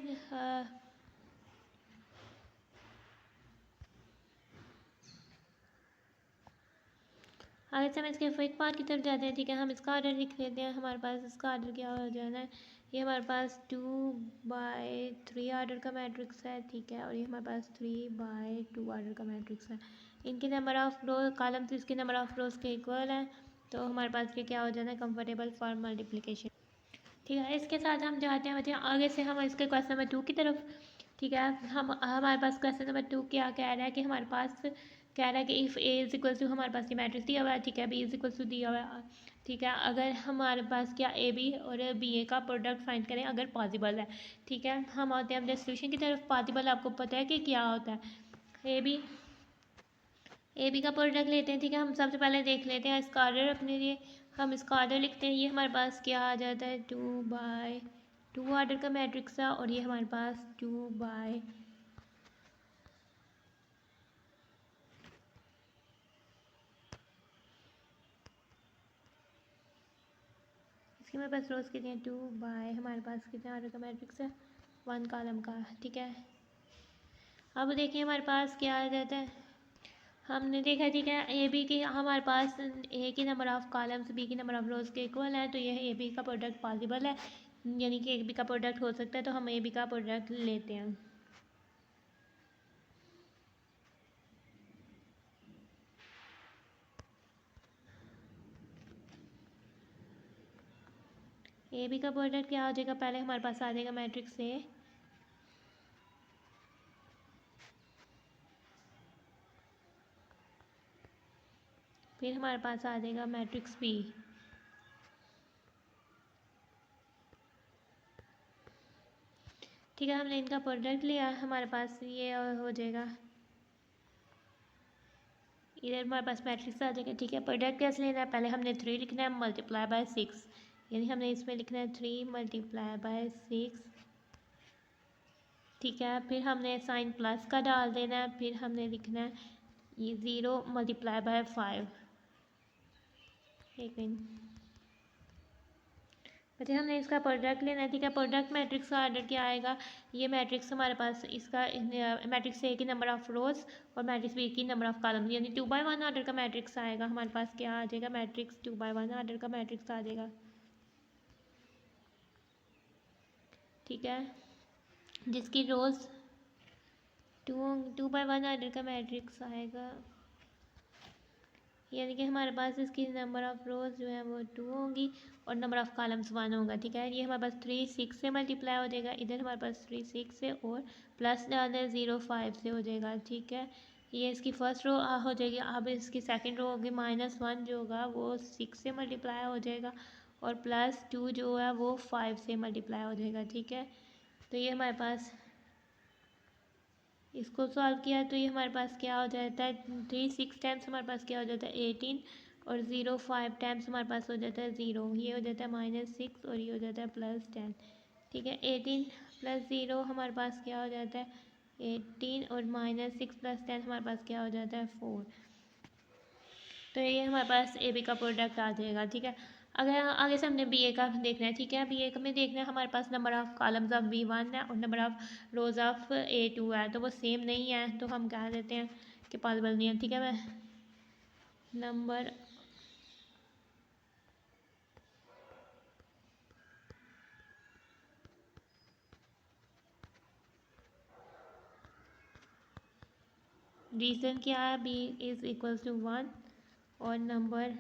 आगे से हम इसके फिफ्थ पार्ट की तरफ जाते हैं। ठीक है, हम इसका ऑर्डर लिख लेते हैं। हमारे पास इसका ऑर्डर क्या हो जाना है, ये हमारे पास 2/3 आर्डर का मैट्रिक्स है, ठीक है, और ये हमारे पास 3/2 आर्डर का मैट्रिक्स है। इनके नंबर ऑफ रो कॉलम्स इसके नंबर ऑफ रोज के इक्वल हैं, तो हमारे पास ये क्या हो जाता है, कंफर्टेबल फॉर मल्टीप्लिकेशन। ठीक है, इसके साथ हम जाते हैं बच्चे आगे से हम इसके क्वेश्चन नंबर 2 की तरफ। ठीक है, हम हमारे पास क्वेश्चन नंबर 2 क्या कह रहा है कि हमारे पास कह रहा है कि if A is equal to, हमारे पास ये मैट्रिक्स दिया हुआ है, ठीक है, बी इज इक्वल टू दिया हुआ है, ठीक है, अगर हमारे पास क्या ए बी और बी ए का प्रोडक्ट फाइंड करें अगर पॉसिबल है। ठीक है, हम आते हैं अपने सोल्यूशन की तरफ। पॉसिबल आपको पता है कि क्या होता है, ए बी का प्रोडक्ट लेते हैं। ठीक है, हम सबसे पहले देख लेते हैं इसका ऑर्डर अपने लिए। हम इसका ऑर्डर लिखते हैं, ये हमारे पास क्या आ जाता है, 2/2 ऑर्डर का मैट्रिक्स है, और ये हमारे पास 2/, इसके हमारे पास रोज कितने हैं, 2/, हमारे पास कितने ऑर्डर का मैट्रिक्स है, 1 कॉलम का। ठीक है, अब देखिए हमारे पास क्या आ जाता है, हमने देखा, ठीक है, ए बी की हमारे पास ए की नंबर ऑफ कॉलम्स बी की नंबर ऑफ रोज के इक्वल है, तो यह ए बी का प्रोडक्ट पॉसिबल है, यानी कि ए बी का प्रोडक्ट हो सकता है, तो हम ए बी का प्रोडक्ट लेते हैं। ए बी का प्रोडक्ट क्या हो जाएगा, पहले हमारे पास आ जाएगा मैट्रिक्स ए, फिर हमारे पास आ जाएगा मैट्रिक्स बी। ठीक है, हमने इनका प्रोडक्ट लिया, हमारे पास ये हो जाएगा, इधर हमारे पास मैट्रिक्स आ जाएगा। ठीक है, प्रोडक्ट कैसे लेना है, पहले हमने 3 लिखना है मल्टीप्लाई बाय 6, यानी हमने इसमें लिखना है 3 मल्टीप्लाई बाय 6। ठीक है, फिर हमने साइन प्लस का डाल देना है, फिर हमने लिखना है ये 0 मल्टीप्लाई बाय 5। एक मिनट बच्चे, हमने इसका प्रोडक्ट लेना है। ठीक है, प्रोडक्ट मैट्रिक्स का ऑर्डर क्या आएगा, ये मैट्रिक्स हमारे पास इसका मैट्रिक्स ए की नंबर ऑफ रोज और मैट्रिक्स बी की नंबर ऑफ कॉलम, यानी 2/1 ऑर्डर का मैट्रिक्स आएगा। हमारे पास क्या आ जाएगा, मैट्रिक्स 2/1 ऑर्डर का मैट्रिक्स आ जाएगा। ठीक है, जिसकी रोज 2/1 ऑर्डर का मैट्रिक्स आएगा, यानी कि हमारे पास इसकी नंबर ऑफ़ रोज़ जो है वो 2 होंगी और नंबर ऑफ़ कॉलम्स 1 होगा। ठीक है, ये हमारे पास 3 6 से मल्टीप्लाई हो जाएगा, इधर हमारे पास 3 6 से और प्लस डालना है 0 5 से हो जाएगा। ठीक है, ये इसकी फर्स्ट रो हो जाएगी। अब इसकी सेकंड रो होगी, -1 जो होगा वो 6 से मल्टीप्लाई हो जाएगा और +2 जो है वो 5 से मल्टीप्लाई हो जाएगा। ठीक है, तो ये हमारे पास इसको सॉल्व किया तो ये हमारे पास क्या हो जाता है, 3 6 टाइम्स हमारे पास क्या हो जाता है 18 और 0 5 टाइम्स हमारे पास हो जाता है 0, ये हो जाता है -6 और ये हो जाता है +10। ठीक है, 18 + 0 हमारे पास क्या हो जाता है 18 और -6 + 10 हमारे पास क्या हो जाता है 4। तो ये हमारे पास ए बी का प्रोडक्ट आ जाएगा। ठीक है, अगर आगे से हमने बी ए का देखना है। ठीक है, बी ए में देखना है हमारे पास number of columns of B1 है और number of rose of A2 है, तो वो सेम नहीं है, तो हम कह देते हैं कि पॉसिबल नहीं है। ठीक है, मैं नंबर रीज़न क्या है, B इज़ इक्वल टू 1 और नंबर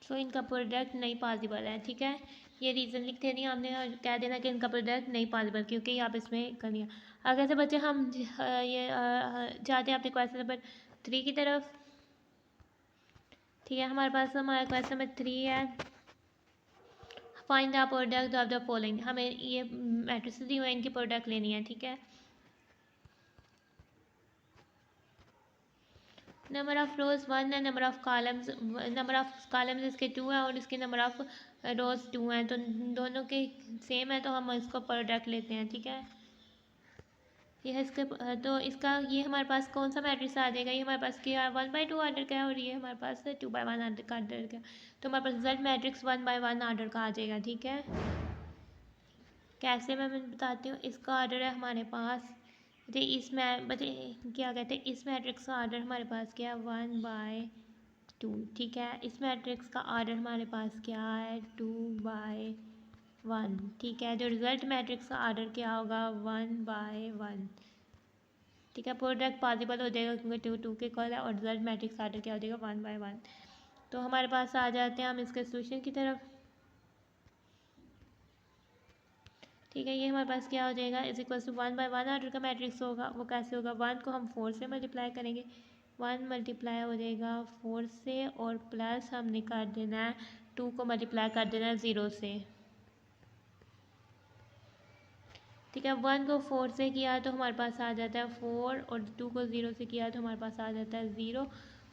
सो इनका प्रोडक्ट नहीं पॉसिबल है। ठीक है, ये रीज़न लिख देनी हमने और कह देना कि इनका प्रोडक्ट नहीं पॉसिबल, क्योंकि आप इसमें कर लिया। अगर से बच्चे हम ये जाते हैं अपने क्वेश्चन नंबर 3 की तरफ। ठीक है, हमारे पास हमारा क्वेश्चन नंबर 3 है, find the product of the following. हमें ये मैट्रिक्स दी हुई है, इनकी प्रोडक्ट लेनी है। ठीक है, नंबर ऑफ रोज 1 है, नंबर ऑफ कॉलम्स इसके 2 है और इसके नंबर ऑफ रोज 2 हैं, तो दोनों के सेम है, तो हम इसको प्रोडक्ट लेते हैं। ठीक है, ये है इसके तो इसका ये हमारे पास कौन सा मैट्रिक्स आ जाएगा, ये हमारे पास क्या 1/2 ऑर्डर का है और ये हमारे पास 2/1 ऑर्डर का तो हमारे पास Z मैट्रिक्स 1/1 ऑर्डर का आ जाएगा। ठीक है, कैसे मैं बताती हूँ। इसका ऑर्डर है हमारे पास इस क्या कहते हैं, इस मैट्रिक्स का ऑर्डर हमारे पास क्या है 1/2। ठीक है, इस मैट्रिक्स का ऑर्डर हमारे पास क्या है 2/1। ठीक है, जो रिजल्ट मैट्रिक्स का ऑर्डर क्या होगा 1/1। ठीक है, प्रोडक्ट पॉसिबल हो जाएगा क्योंकि 2 के इक्वल है और रिजल्ट मैट्रिक्स ऑर्डर क्या हो जाएगा 1/1। तो हमारे पास आ जाते हैं हम इसके सोल्यूशन की तरफ। ठीक है, ये हमारे पास क्या हो जाएगा इज इक्वल टू 1/1 ऑर्डर का मैट्रिक्स होगा। वो कैसे होगा, 1 को हम 4 से मल्टीप्लाई करेंगे, 1 मल्टीप्लाई हो जाएगा 4 से और प्लस हमने कर देना है 2 को मल्टीप्लाई कर देना है 0 से। ठीक है, 1 को 4 से किया तो हमारे पास आ जाता है 4 और 2 को 0 से किया तो हमारे पास आ जाता है 0।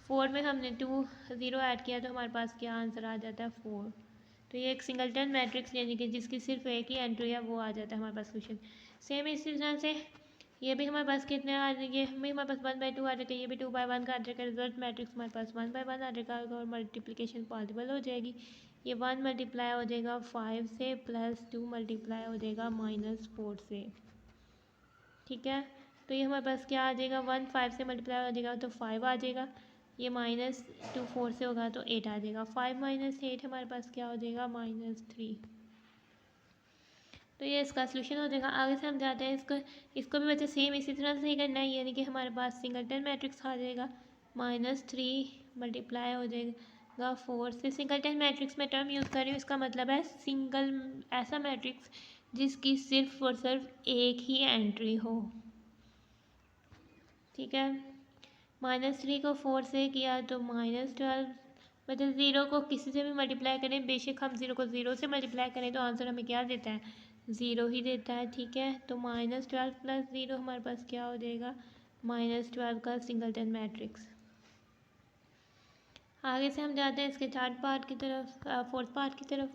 4 में हमने 0 ऐड किया तो हमारे पास क्या आंसर आ जाता है 4। तो ये एक सिंगलटन मैट्रिक्स यानी कि जिसकी सिर्फ एक ही एंट्री है वो आ जाता है हमारे पास क्वेश्चन। सेम इसी तरह से ये भी हमारे पास कितने आ जाएंगे, भी हमारे पास 1/2 आ जाएगा, ये भी 2/1 का आ जाएगा। रिजल्ट मैट्रिक्स हमारे पास 1/1 आ जाएगा और मल्टीप्लिकेशन पॉसिबल हो जाएगी। ये 1 मल्टीप्लाई हो जाएगा 5 से प्लस 2 मल्टीप्लाई हो जाएगा -4 से। ठीक है, तो ये हमारे पास क्या आ जाएगा 1 5 से मल्टीप्लाई हो जाएगा तो 5 आ जाएगा। ये -2 4 से होगा तो 8 आ जाएगा। 5 - 8 हमारे पास क्या हो जाएगा -3। तो ये इसका सोल्यूशन हो जाएगा। आगे से हम जाते हैं इसको भी बच्चे सेम इसी तरह से ही करना है, यानी कि हमारे पास सिंगलटन मैट्रिक्स आ जाएगा -3 मल्टीप्लाई हो जाएगा 4 से। सिंगलटन मैट्रिक्स में टर्म यूज़ कर रही हूँ, इसका मतलब है सिंगल ऐसा मैट्रिक्स जिसकी सिर्फ और सिर्फ एक ही एंट्री हो। ठीक है, -3 को 4 से किया तो -12, मतलब 0 को किसी से भी मल्टीप्लाई करें, बेशक हम 0 को 0 से मल्टीप्लाई करें तो आंसर हमें क्या देता है 0 ही देता है। ठीक है, तो -12 + 0 हमारे पास क्या हो जाएगा -12 का सिंगलटन मैट्रिक्स। आगे से हम जाते हैं इसके थर्ड पार्ट की तरफ, फोर्थ पार्ट की तरफ।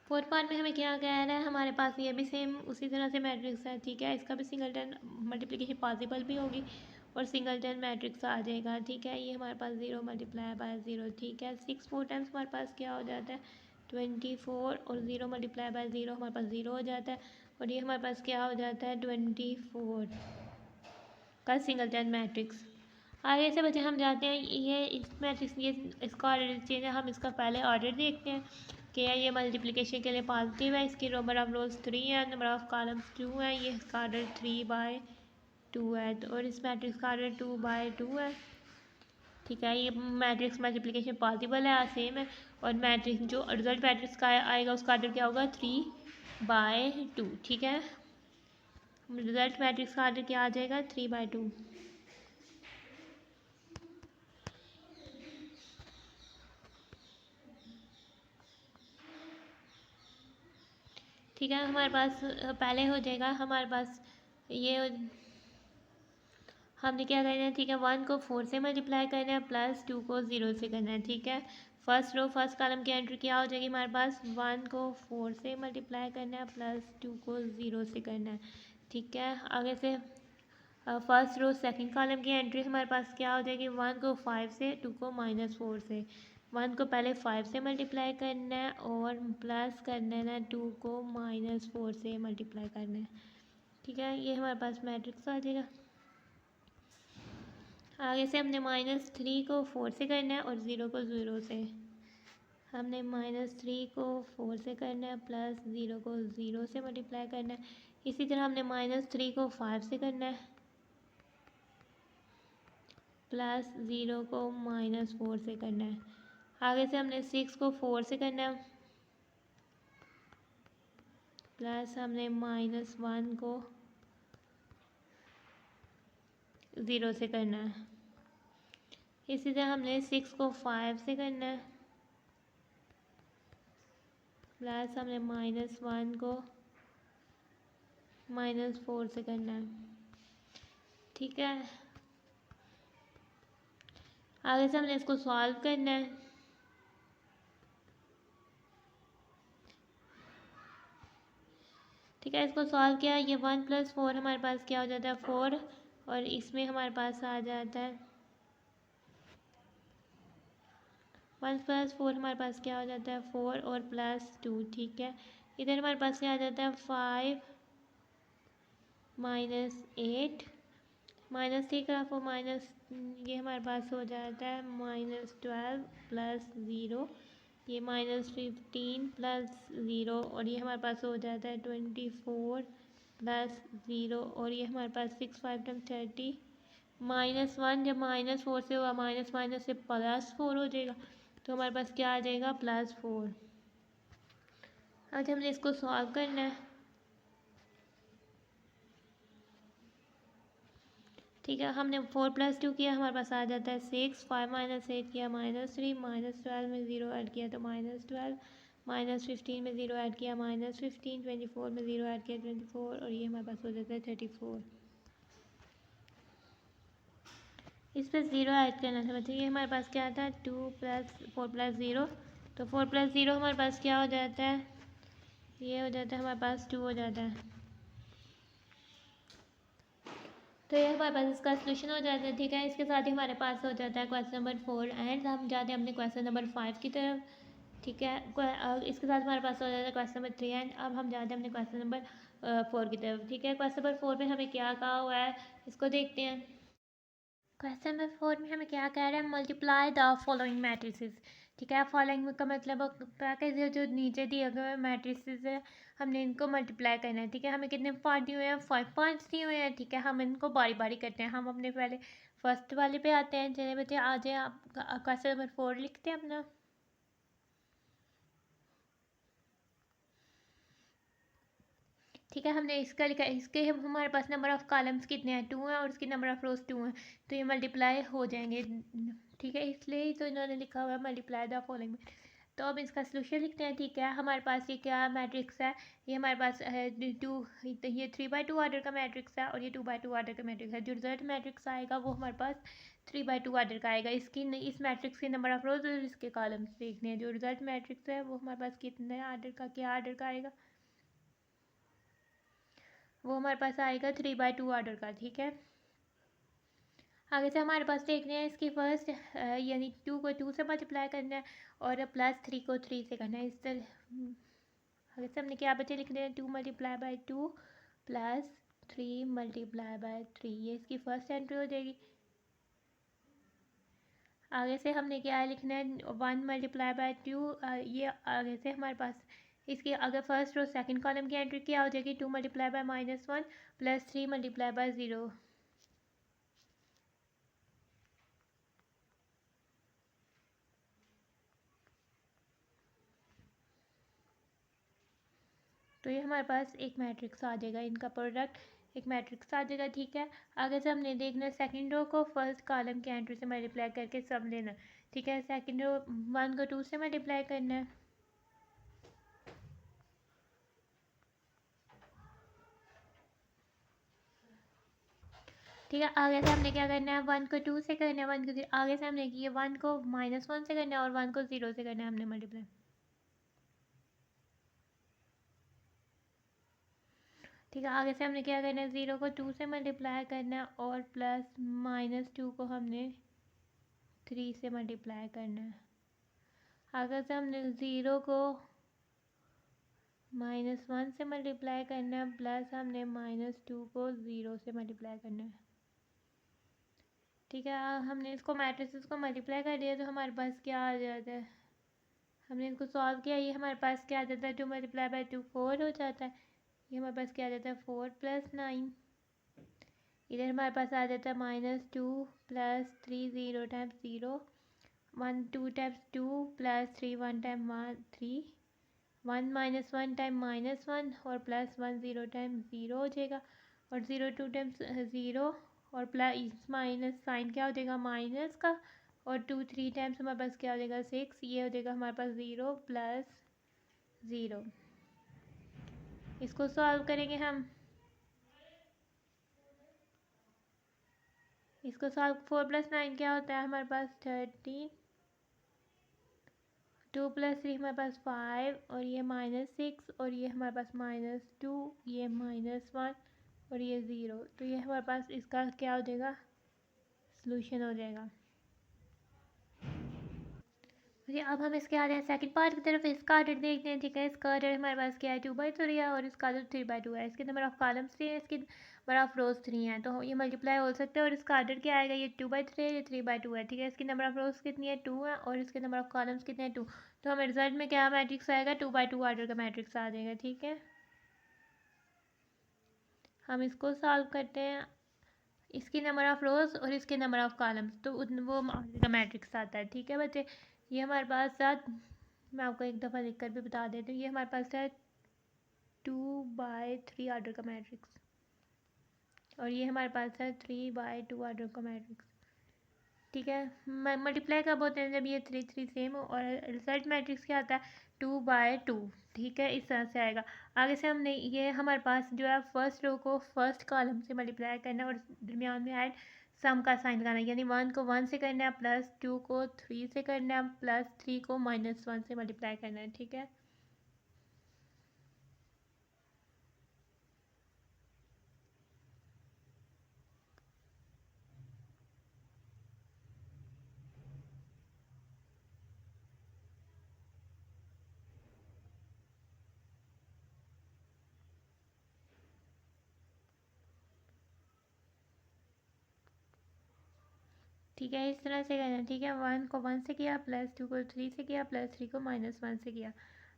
फोर्थ पार्ट में हमें क्या कह रहा है, हमारे पास ये भी सेम उसी तरह से मैट्रिक्स है। ठीक है, इसका भी सिंगलटन मल्टीप्लिकेशन पॉसिबल भी होगी और सिंगलटन मैट्रिक्स आ जाएगा। ठीक है, ये हमारे पास 0 × 0। ठीक है, 6 4 टाइम्स हमारे पास क्या हो जाता है 24 और 0 × 0 हमारे पास 0 हो जाता है और ये हमारे पास क्या हो जाता है 24 का सिंगलटन मैट्रिक्स। आगे से बच्चे हम जाते हैं ये इस मैट्रिक्स, ये इसका ऑर्डर चेंज है, हम इसका पहले ऑर्डर देखते हैं कि ये मल्टीप्लिकेशन के लिए पॉजिटिव है, इसकी नंबर ऑफ रोज 3 है, नंबर ऑफ कॉलम्स 2 है, ये इसका ऑर्डर 3/2 है और इस मैट्रिक्स का ऑर्डर 2/2 है। ठीक है, ये मैट्रिक्स मल्टीप्लिकेशन पॉसिबल है, सेम है और मैट्रिक्स जो रिजल्ट मैट्रिक्स का आएगा उसका ऑर्डर क्या होगा 3/2। ठीक है, रिजल्ट मैट्रिक्स का ऑर्डर क्या आ जाएगा 3/2। ठीक है, हमारे पास पहले हो जाएगा हमारे पास ये हमने क्या करना है। ठीक है, 1 को 4 से मल्टीप्लाई करना है प्लस 2 को 0 से करना है। ठीक है, फर्स्ट रो फर्स्ट कॉलम की एंट्री क्या हो जाएगी हमारे पास 1 को 4 से मल्टीप्लाई करना है प्लस 2 को 0 से करना है। ठीक है, आगे से फर्स्ट रो सेकंड कॉलम की एंट्री हमारे पास क्या हो जाएगी 1 को 5 से 2 को -4 से। 1 को पहले 5 से मल्टीप्लाई करना है और प्लस करना है 2 को -4 से मल्टीप्लाई करना है। ठीक है, ये हमारे पास मैट्रिक्स आ जाएगा। आगे से हमने -3 को 4 से करना है और 0 को 0 से। हमने -3 को 4 से करना है प्लस 0 को 0 से मल्टीप्लाई करना है। इसी तरह हमने -3 को 5 से करना है प्लस 0 को -4 से करना है। आगे से हमने 6 को 4 से करना है प्लस हमने -1 को 0 से करना है। इसी तरह हमने 6 को 5 से करना है प्लस हमने -1 को -4 से करना है। ठीक है, आगे से हमने इसको सॉल्व करना है। ठीक है, इसको सॉल्व किया, ये 1+4 हमारे पास क्या हो जाता है 4, और इसमें हमारे पास आ जाता है 1+4 हमारे पास क्या हो जाता है 4 और +2। ठीक है, इधर हमारे पास क्या आ जाता है 5 -8 -3 का 4 माइनस, ये हमारे पास हो जाता है -12 +0, ये -15 +0, और ये हमारे पास हो जाता है 24 +0, और ये हमारे पास 6 5 टाइम 30 -1, जब -4 से हुआ माइनस माइनस से +4 हो जाएगा, तो हमारे पास क्या आ जाएगा +4। आज हमने इसको सॉल्व करना है। ठीक है, हमने 4 + 2 किया, हमारे पास आ जाता है 6, 5 -8 किया -3, -12 में 0 ऐड किया तो -12, -15 में 0 ऐड किया -15, 24 में 0 ऐड किया 24, और ये हमारे पास हो जाता है 34। इस पर 0 ऐड करना था बच्चे, ये हमारे पास क्या था 2 + 4 + 0, तो 4 + 0 हमारे पास क्या हो जाता है, ये हो जाता है हमारे पास 2 हो जाता है। तो ये हमारे पास इसका सोल्यूशन हो जाता है। ठीक है, इसके साथ ही हमारे पास हो जाता है क्वेश्चन नंबर 4, एंड हम जाते हैं अपने क्वेश्चन नंबर 5 की तरफ। ठीक है, इसके साथ हमारे पास हो जाता है क्वेश्चन नंबर 3, एंड अब हम जाते हैं अपने क्वेश्चन नंबर 4 की तरफ। ठीक है, क्वेश्चन नंबर 4 में हमें क्या कहा हुआ है, इसको देखते हैं। क्वेश्चन नंबर 4 में हमें क्या कह रहा है, मल्टीप्लाई द फॉलोइंग मैट्रिसेस। ठीक है, फॉलोइंग का मतलब कैसे, जो नीचे दिए गए मैट्रिसेस है हमने इनको मल्टीप्लाई करना है। ठीक है, हमें कितने पार्ट दिए हुए हैं, 5 पार्ट्स दिए हुए हैं। ठीक है, हम इनको बारी बारी करते हैं। हम अपने पहले फर्स्ट वाले पे आते हैं। चलिए बच्चे आ जाए, आप क्वेश्चन नंबर 4 लिखते हैं अपना। ठीक है, हमने इसका लिखा, इसके हमारे पास नंबर ऑफ़ कॉलम्स कितने हैं 2 हैं, और इसकी नंबर ऑफ़ रोज 2 हैं, तो ये मल्टीप्लाई हो जाएंगे। ठीक है, इसलिए ही तो इन्होंने लिखा हुआ है मल्टीप्लाई द फॉलोइंग। तो अब इसका सोल्यूशन लिखते हैं। ठीक है, हमारे पास ये क्या मैट्रिक्स है, ये हमारे पास है 2, ये 3/2 ऑर्डर का मैट्रिक्स है, और ये 2/2 ऑर्डर का मैट्रिक्स है। जो रिजल्ट मैट्रिक्स आएगा वो हमारे पास 3/2 ऑर्डर का आएगा। इस मैट्रिक्स की नंबर ऑफ रोज और इसके कॉलम्स देखने हैं। जो रिजल्ट मैट्रिक्स है वो हमारे पास कितने ऑर्डर का, क्या ऑर्डर का आएगा, वो हमारे पास आएगा 3/2 ऑर्डर का। ठीक है, आगे से हमारे पास देखने हैं इसकी फर्स्ट, यानी 2 को 2 से मल्टीप्लाई करना है, और +3 को 3 से करना है। इस तरह आगे से हमने क्या बचे लिखने हैं, 2 × 2 + 3 × 3, ये इसकी फर्स्ट एंट्री हो जाएगी। आगे से हमने क्या लिखना है, 1 × 2, ये आगे से हमारे पास इसकी अगर फर्स्ट और सेकंड कॉलम की एंट्री क्या हो जाएगी, 2 × -1 + 3 × 0। तो ये हमारे पास एक मैट्रिक्स आ जाएगा, इनका प्रोडक्ट एक मैट्रिक्स आ जाएगा। ठीक है, आगे से हमने देखना है सेकंड रो को फर्स्ट कॉलम के एंट्री से मल्टीप्लाई करके सम लेना। ठीक है, सेकंड रो 1 को 2 से मल्टीप्लाई करना है। ठीक है, आगे से हमने क्या करना है, 1 को 2 से करना है, 1 को 0, आगे से हमने किया 1 को -1 से करना है, और 1 को 0 से करना है हमने मल्टीप्लाई। ठीक है, आगे से हमने क्या करना है, 0 को 2 से मल्टीप्लाई करना है, और +-2 को हमने 3 से मल्टीप्लाई करना है। आगे से हमने 0 को -1 से मल्टीप्लाई करना है, प्लस हमने -2 को 0 से मल्टीप्लाई करना है। ठीक है, हमने इसको मैट्रिसेस को मल्टीप्लाई कर दिया, तो हमारे पास क्या आ जाता है, हमने इसको सॉल्व किया, ये हमारे पास क्या आ जाता है, 2 × 2 4 हो जाता है। ये हमारे पास क्या आ जाता है 4 + 9, इधर हमारे पास आ जाता है -2 + 3 0 टाइम्स 0, 1 2 टाइम्स 2 + 3 1 टाइम 3, 1 -1 टाइम -1, और +1 0 टाइम 0 हो जाएगा, और 0 2 टाइम्स 0, और प्लस माइनस साइन क्या हो जाएगा माइनस का, और 2 3 टाइम्स हमारे पास क्या हो जाएगा 6, ये हो जाएगा हमारे पास 0 + 0। इसको सॉल्व करेंगे हम, इसको सॉल्व 4 + 9 क्या होता है हमारे पास 13, 2 + 3 हमारे पास 5 और ये -6 और ये हमारे पास -2, ये -1 और ये 0। तो ये हमारे पास इसका क्या हो जाएगा, सॉल्यूशन हो जाएगा। ओके, अब हम इसके आ रहे हैं सेकंड पार्ट की तरफ। इसका आर्डर देखते हैं। ठीक है, इसका आर्डर हमारे पास क्या है, 2/3 है और इसका आर्डर 3/2 है। इसके नंबर ऑफ कॉलम्स 3 है, इसके नंबर ऑफ रोज 3 है, तो ये मल्टीप्लाई हो सकता है। और इसका आर्डर क्या आएगा, ये 2/3 है, ये 3/2 है। ठीक है, इसकी नंबर ऑफ रोज कितनी है, 2 है और इसके नंबर ऑफ कॉलम्स कितने हैं, 2। तो हमें रिजल्ट में क्या मैट्रिक्स आएगा, 2/2 आर्डर का मैट्रिक्स आ जाएगा। ठीक है, हम इसको सॉल्व करते हैं। इसकी नंबर ऑफ़ रोज़ और इसके नंबर ऑफ़ कॉलम्स, तो वो आगे का मैट्रिक्स आता है। ठीक है बच्चे, ये हमारे पास साथ, मैं आपको एक दफ़ा लिख कर भी बता देती हूँ। ये हमारे पास है 2/3 आर्डर का मैट्रिक्स और ये हमारे पास है 3/2 आर्डर का मैट्रिक्स। ठीक है, मल्टीप्लाई कब होते हैं, जब ये 3 सेम हो। और रिजल्ट मैट्रिक्स क्या आता है, 2/2। ठीक है, इस तरह से आएगा। आगे से हमने ये हमारे पास जो है फर्स्ट रो को फर्स्ट कॉलम से मल्टीप्लाई करना है और दरमियान में ऐड सम का साइन लगाना है। यानी 1 को 1 से करना है, +2 को 3 से करना है, +3 को -1 से मल्टीप्लाई करना है। ठीक है, ठीक है, इस तरह से करना है। ठीक है, 1 को 1 से किया, +2 को 3 से किया, +3 को -1 से किया।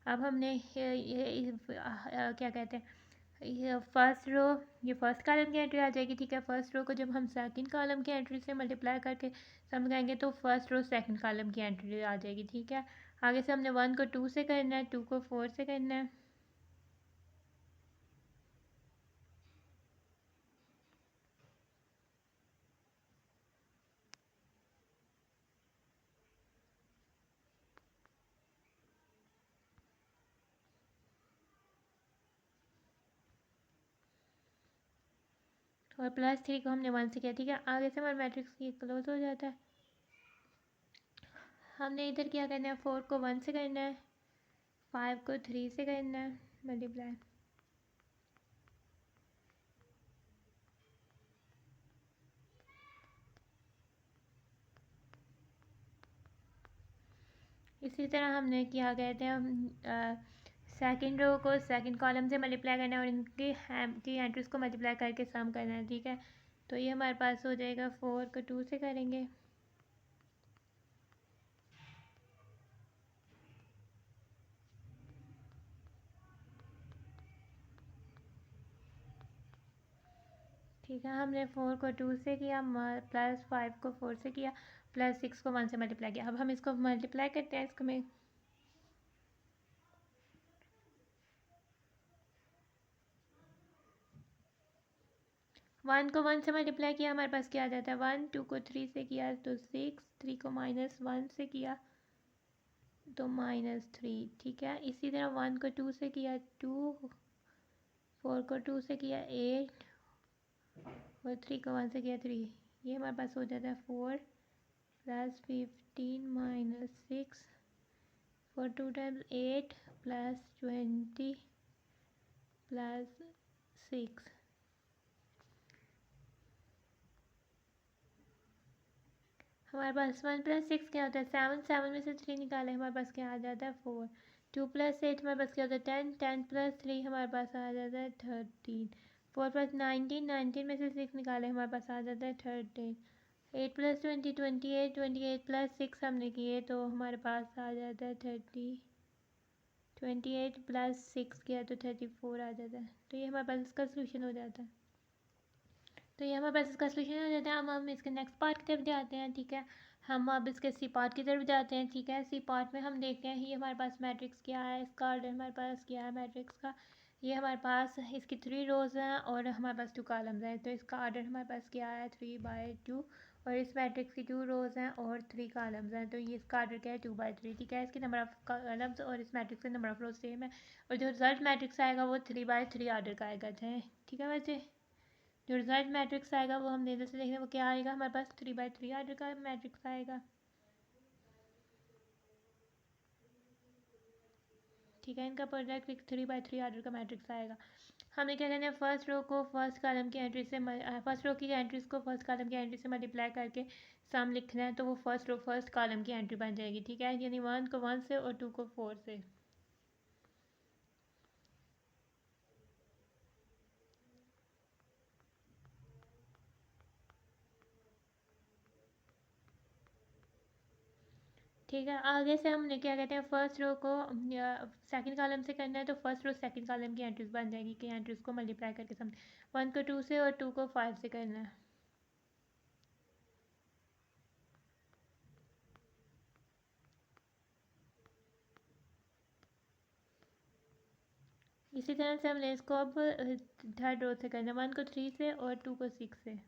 अब हमने क्या कहते हैं, ये फर्स्ट रो, ये फर्स्ट कॉलम की एंट्री आ जाएगी। ठीक है, फर्स्ट रो को जब हम सेकंड कॉलम की एंट्री से मल्टीप्लाई करके समझाएंगे तो फर्स्ट रो सेकंड कॉलम की एंट्री आ जाएगी। ठीक है, आगे से हमने 1 को 2 से करना है, 2 को 4 से करना है। और +3 को हमने 1 से किया। ठीक है, आगे से हमारा मैट्रिक्स ये क्लोज हो जाता है। हमने इधर क्या करना है, 4 को 1 से करना है, 5 को 3 से करना है मल्टीप्लाई। इसी तरह हमने क्या कहते हैं, सेकंड रो को सेकंड कॉलम से मल्टीप्लाई करना है और इनकी की एंट्रीज को मल्टीप्लाई करके सम करना है। ठीक है, तो ये हमारे पास हो जाएगा, 4 को 2 से करेंगे, ठीक है, हमने 4 को 2 से किया, +5 को 4 से किया, +6 को 1 से मल्टीप्लाई किया। अब हम इसको मल्टीप्लाई करते हैं। इसको में 1 को 1 से मल्टीप्लाई किया, हमारे पास क्या आ जाता है, 1, 2 को 3 से किया तो 6, 3 को -1 से किया तो -3। ठीक है, इसी तरह 1 को 2 से किया 2, 4 को 2 से किया 8 और 3 को 1 से किया 3। ये हमारे पास हो जाता है 4 + 15 - 6, 4 2 टाइम्स 8 + 20 + 6। हमारे पास 1 + 6 क्या होता है, 7, 7 में से 3 निकाले, हमारे पास क्या आ जाता है, 4। 2 + 8 हमारे पास क्या होता है, 10, 10 + 3 हमारे पास आ जाता है 13। 4 + 19, 19 में से 6 निकाले, हमारे पास आ जाता है 13। 8 + 20, 28, 28 + 6 हमने किए तो हमारे पास आ जाता है 30। 28 + 6 किया तो 34 आ जाता है। तो ये हमारे पास इसका सोल्यूशन हो जाता है। तो ये हमारे पास इसका सोल्यूशन हो जाता है। हम इसके नेक्स्ट पार्ट की तरफ जाते हैं। ठीक है, हम अब इसके सी पार्ट की तरफ जाते हैं। ठीक है, सी पार्ट में हम देखते हैं ये हमारे पास मैट्रिक्स क्या है, इसका ऑर्डर हमारे पास क्या है मैट्रिक्स का। ये हमारे पास इसकी 3 रोज़ हैं और हमारे पास 2 कॉलम्स हैं, तो इसका ऑर्डर हमारे पास क्या है, 3/2। और इस मैट्रिक्स की 2 रोज़ हैं और 3 कॉलम्स हैं, तो ये इसका ऑर्डर क्या है, 2/3। ठीक है, इसकी नंबर ऑफ कॉलम्स और इस मैट्रिक्स के नंबर ऑफ रोज सेम है और जो रिजल्ट मैट्रिक्स आएगा वो 3/3 ऑर्डर का आएगा। ठीक है बच्चे, जो रिजल्ट मैट्रिक्स आएगा वो हम इधर से देखेंगे, वो क्या आएगा, हमारे पास 3/3 ऑर्डर का मैट्रिक्स आएगा। ठीक है। इनका प्रोडक्ट एक 3x3 आर्डर का मैट्रिक्स आएगा। हमें क्या करना है, फर्स्ट रो को फर्स्ट कॉलम की एंट्री से फर्स्ट रो की एंट्रीज को फर्स्ट कॉलम की एंट्री से मल्टीप्लाई करके सम लिखना है, तो वो फर्स्ट रो फर्स्ट कॉलम की एंट्री बन जाएगी। ठीक है, यानी 1 को 1 से और 2 को 4 से। ठीक है, आगे से हमने क्या कहते हैं, फर्स्ट रो को सेकंड कॉलम से करना है, तो फर्स्ट रो सेकंड कॉलम की एंट्रीज बन जाएगी कि एंट्रीज को मल्टीप्लाई करके सम 1 को 2 से और 2 को 5 से करना है। इसी तरह से हमने इसको अब थर्ड रो से करना है, 1 को 3 से और 2 को 6 से।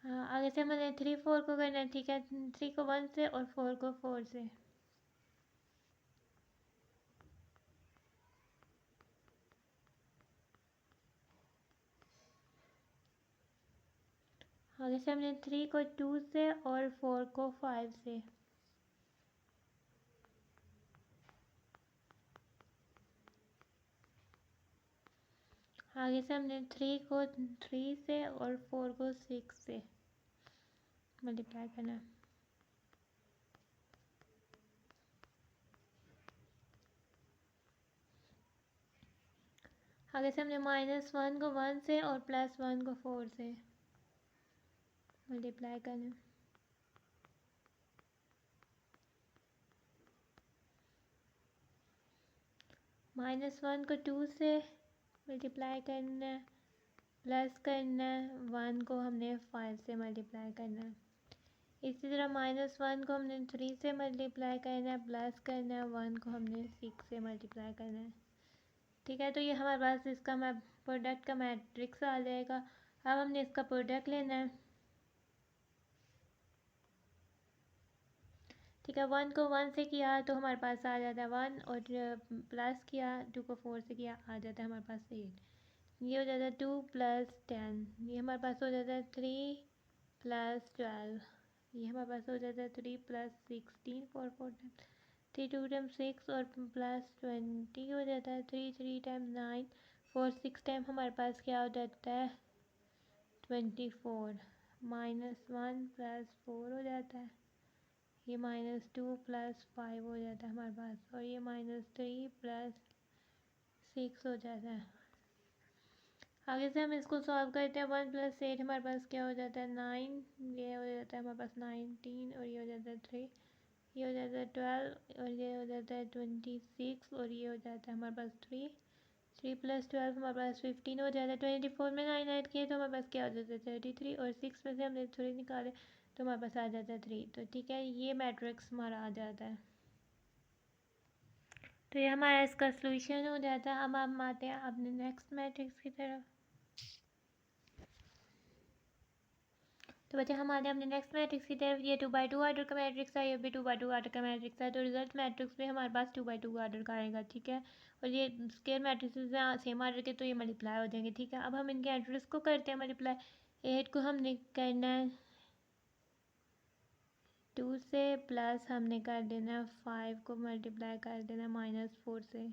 हाँ, आगे से हमने 3 4 को करना है। ठीक है, 3 को 1 से और 4 को 4 से। आगे से हमने 3 को 2 से और 4 को 5 से। आगे से हमने 3 को 3 से और 4 को 6 से मल्टीप्लाई करना है। आगे से हमने -1 को 1 से और +1 को 4 से मल्टीप्लाई करना है। -1 को 2 से मल्टीप्लाई करना है, प्लस करना है 1 को हमने 5 से मल्टीप्लाई करना है। इसी तरह -1 को हमने 3 से मल्टीप्लाई करना है, प्लस करना है 1 को हमने 6 से मल्टीप्लाई करना है। ठीक है, तो ये हमारे पास इसका प्रोडक्ट का मैट्रिक्स आ जाएगा। अब हमने इसका प्रोडक्ट लेना है। ठीक है, 1 को 1 से किया तो हमारे पास आ जाता है 1, और प्लस किया 2 को 4 से किया आ जाता है हमारे पास 8। ये हो जाता है 2 + 10, ये हमारे पास हो जाता है 3 + 12, ये हमारे पास हो जाता है 3 + 16 4 4 3 2 टाइम 6 और +20 हो जाता है 3 3 टाइम 9 4 6 टाइम हमारे पास क्या हो जाता है 24। -1 + 4 हो जाता है, ये -2 + 5 हो जाता है हमारे पास, और ये -3 + 6 हो जाता है। आगे से हम इसको सॉल्व करते हैं। 1 + 8 हमारे पास क्या हो जाता है 9, ये हो जाता है हमारे पास 19, और ये हो जाता है 3, ये हो जाता है 12, और ये हो जाता है 26, और ये हो जाता है हमारे पास 3 + 12 हमारे पास 15 हो जाता है। 24 में 9 ऐड किए तो हमारे पास क्या हो जाता है 33, और 6 में से हमने 3 निकाले तो हमारे पास आ जाता है 3। तो ठीक है, ये मैट्रिक्स हमारा आ जाता है। तो ये हमारा इसका सॉल्यूशन हो जाता है। अब हम आते हैं अपने नेक्स्ट मैट्रिक्स की तरफ। तो बच्चे हम आते हैं अपने नेक्स्ट मैट्रिक्स की तरफ। ये 2x2 आर्डर का मैट्रिक्स है, ये भी 2x2 आर्डर का मैट्रिक्स है। तो रिजल्ट मैट्रिक्स में हमारे पास 2x2 आर्डर का आएगा। ठीक है, और ये स्केयर मैट्रिक्स सेम आर्डर के, तो ये मल्टीप्लाई हो जाएंगे। ठीक है, अब हम इनके एंट्रीज को करते हैं मल्टीप्लाई। 8 को हमने करना है 2 से, प्लस हमने कर देना है 5 को मल्टीप्लाई कर देना है -4 से।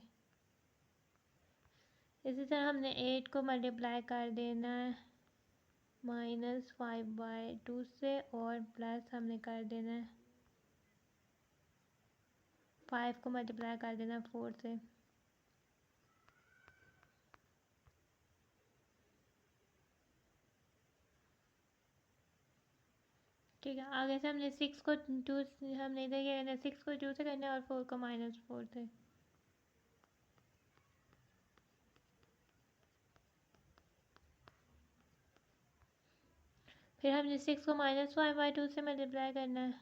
इसी तरह हमने 8 को मल्टीप्लाई कर देना है -5/2 से, और प्लस हमने कर देना है 5 को मल्टीप्लाई कर देना 4 से। ठीक है, आगे से हमने 6 को 2, हमने इधर क्या करना है 6 को 2 से करना है, और 4 को -4 से। फिर हमने 6 को -5/2 से मल्टीप्लाई करना है,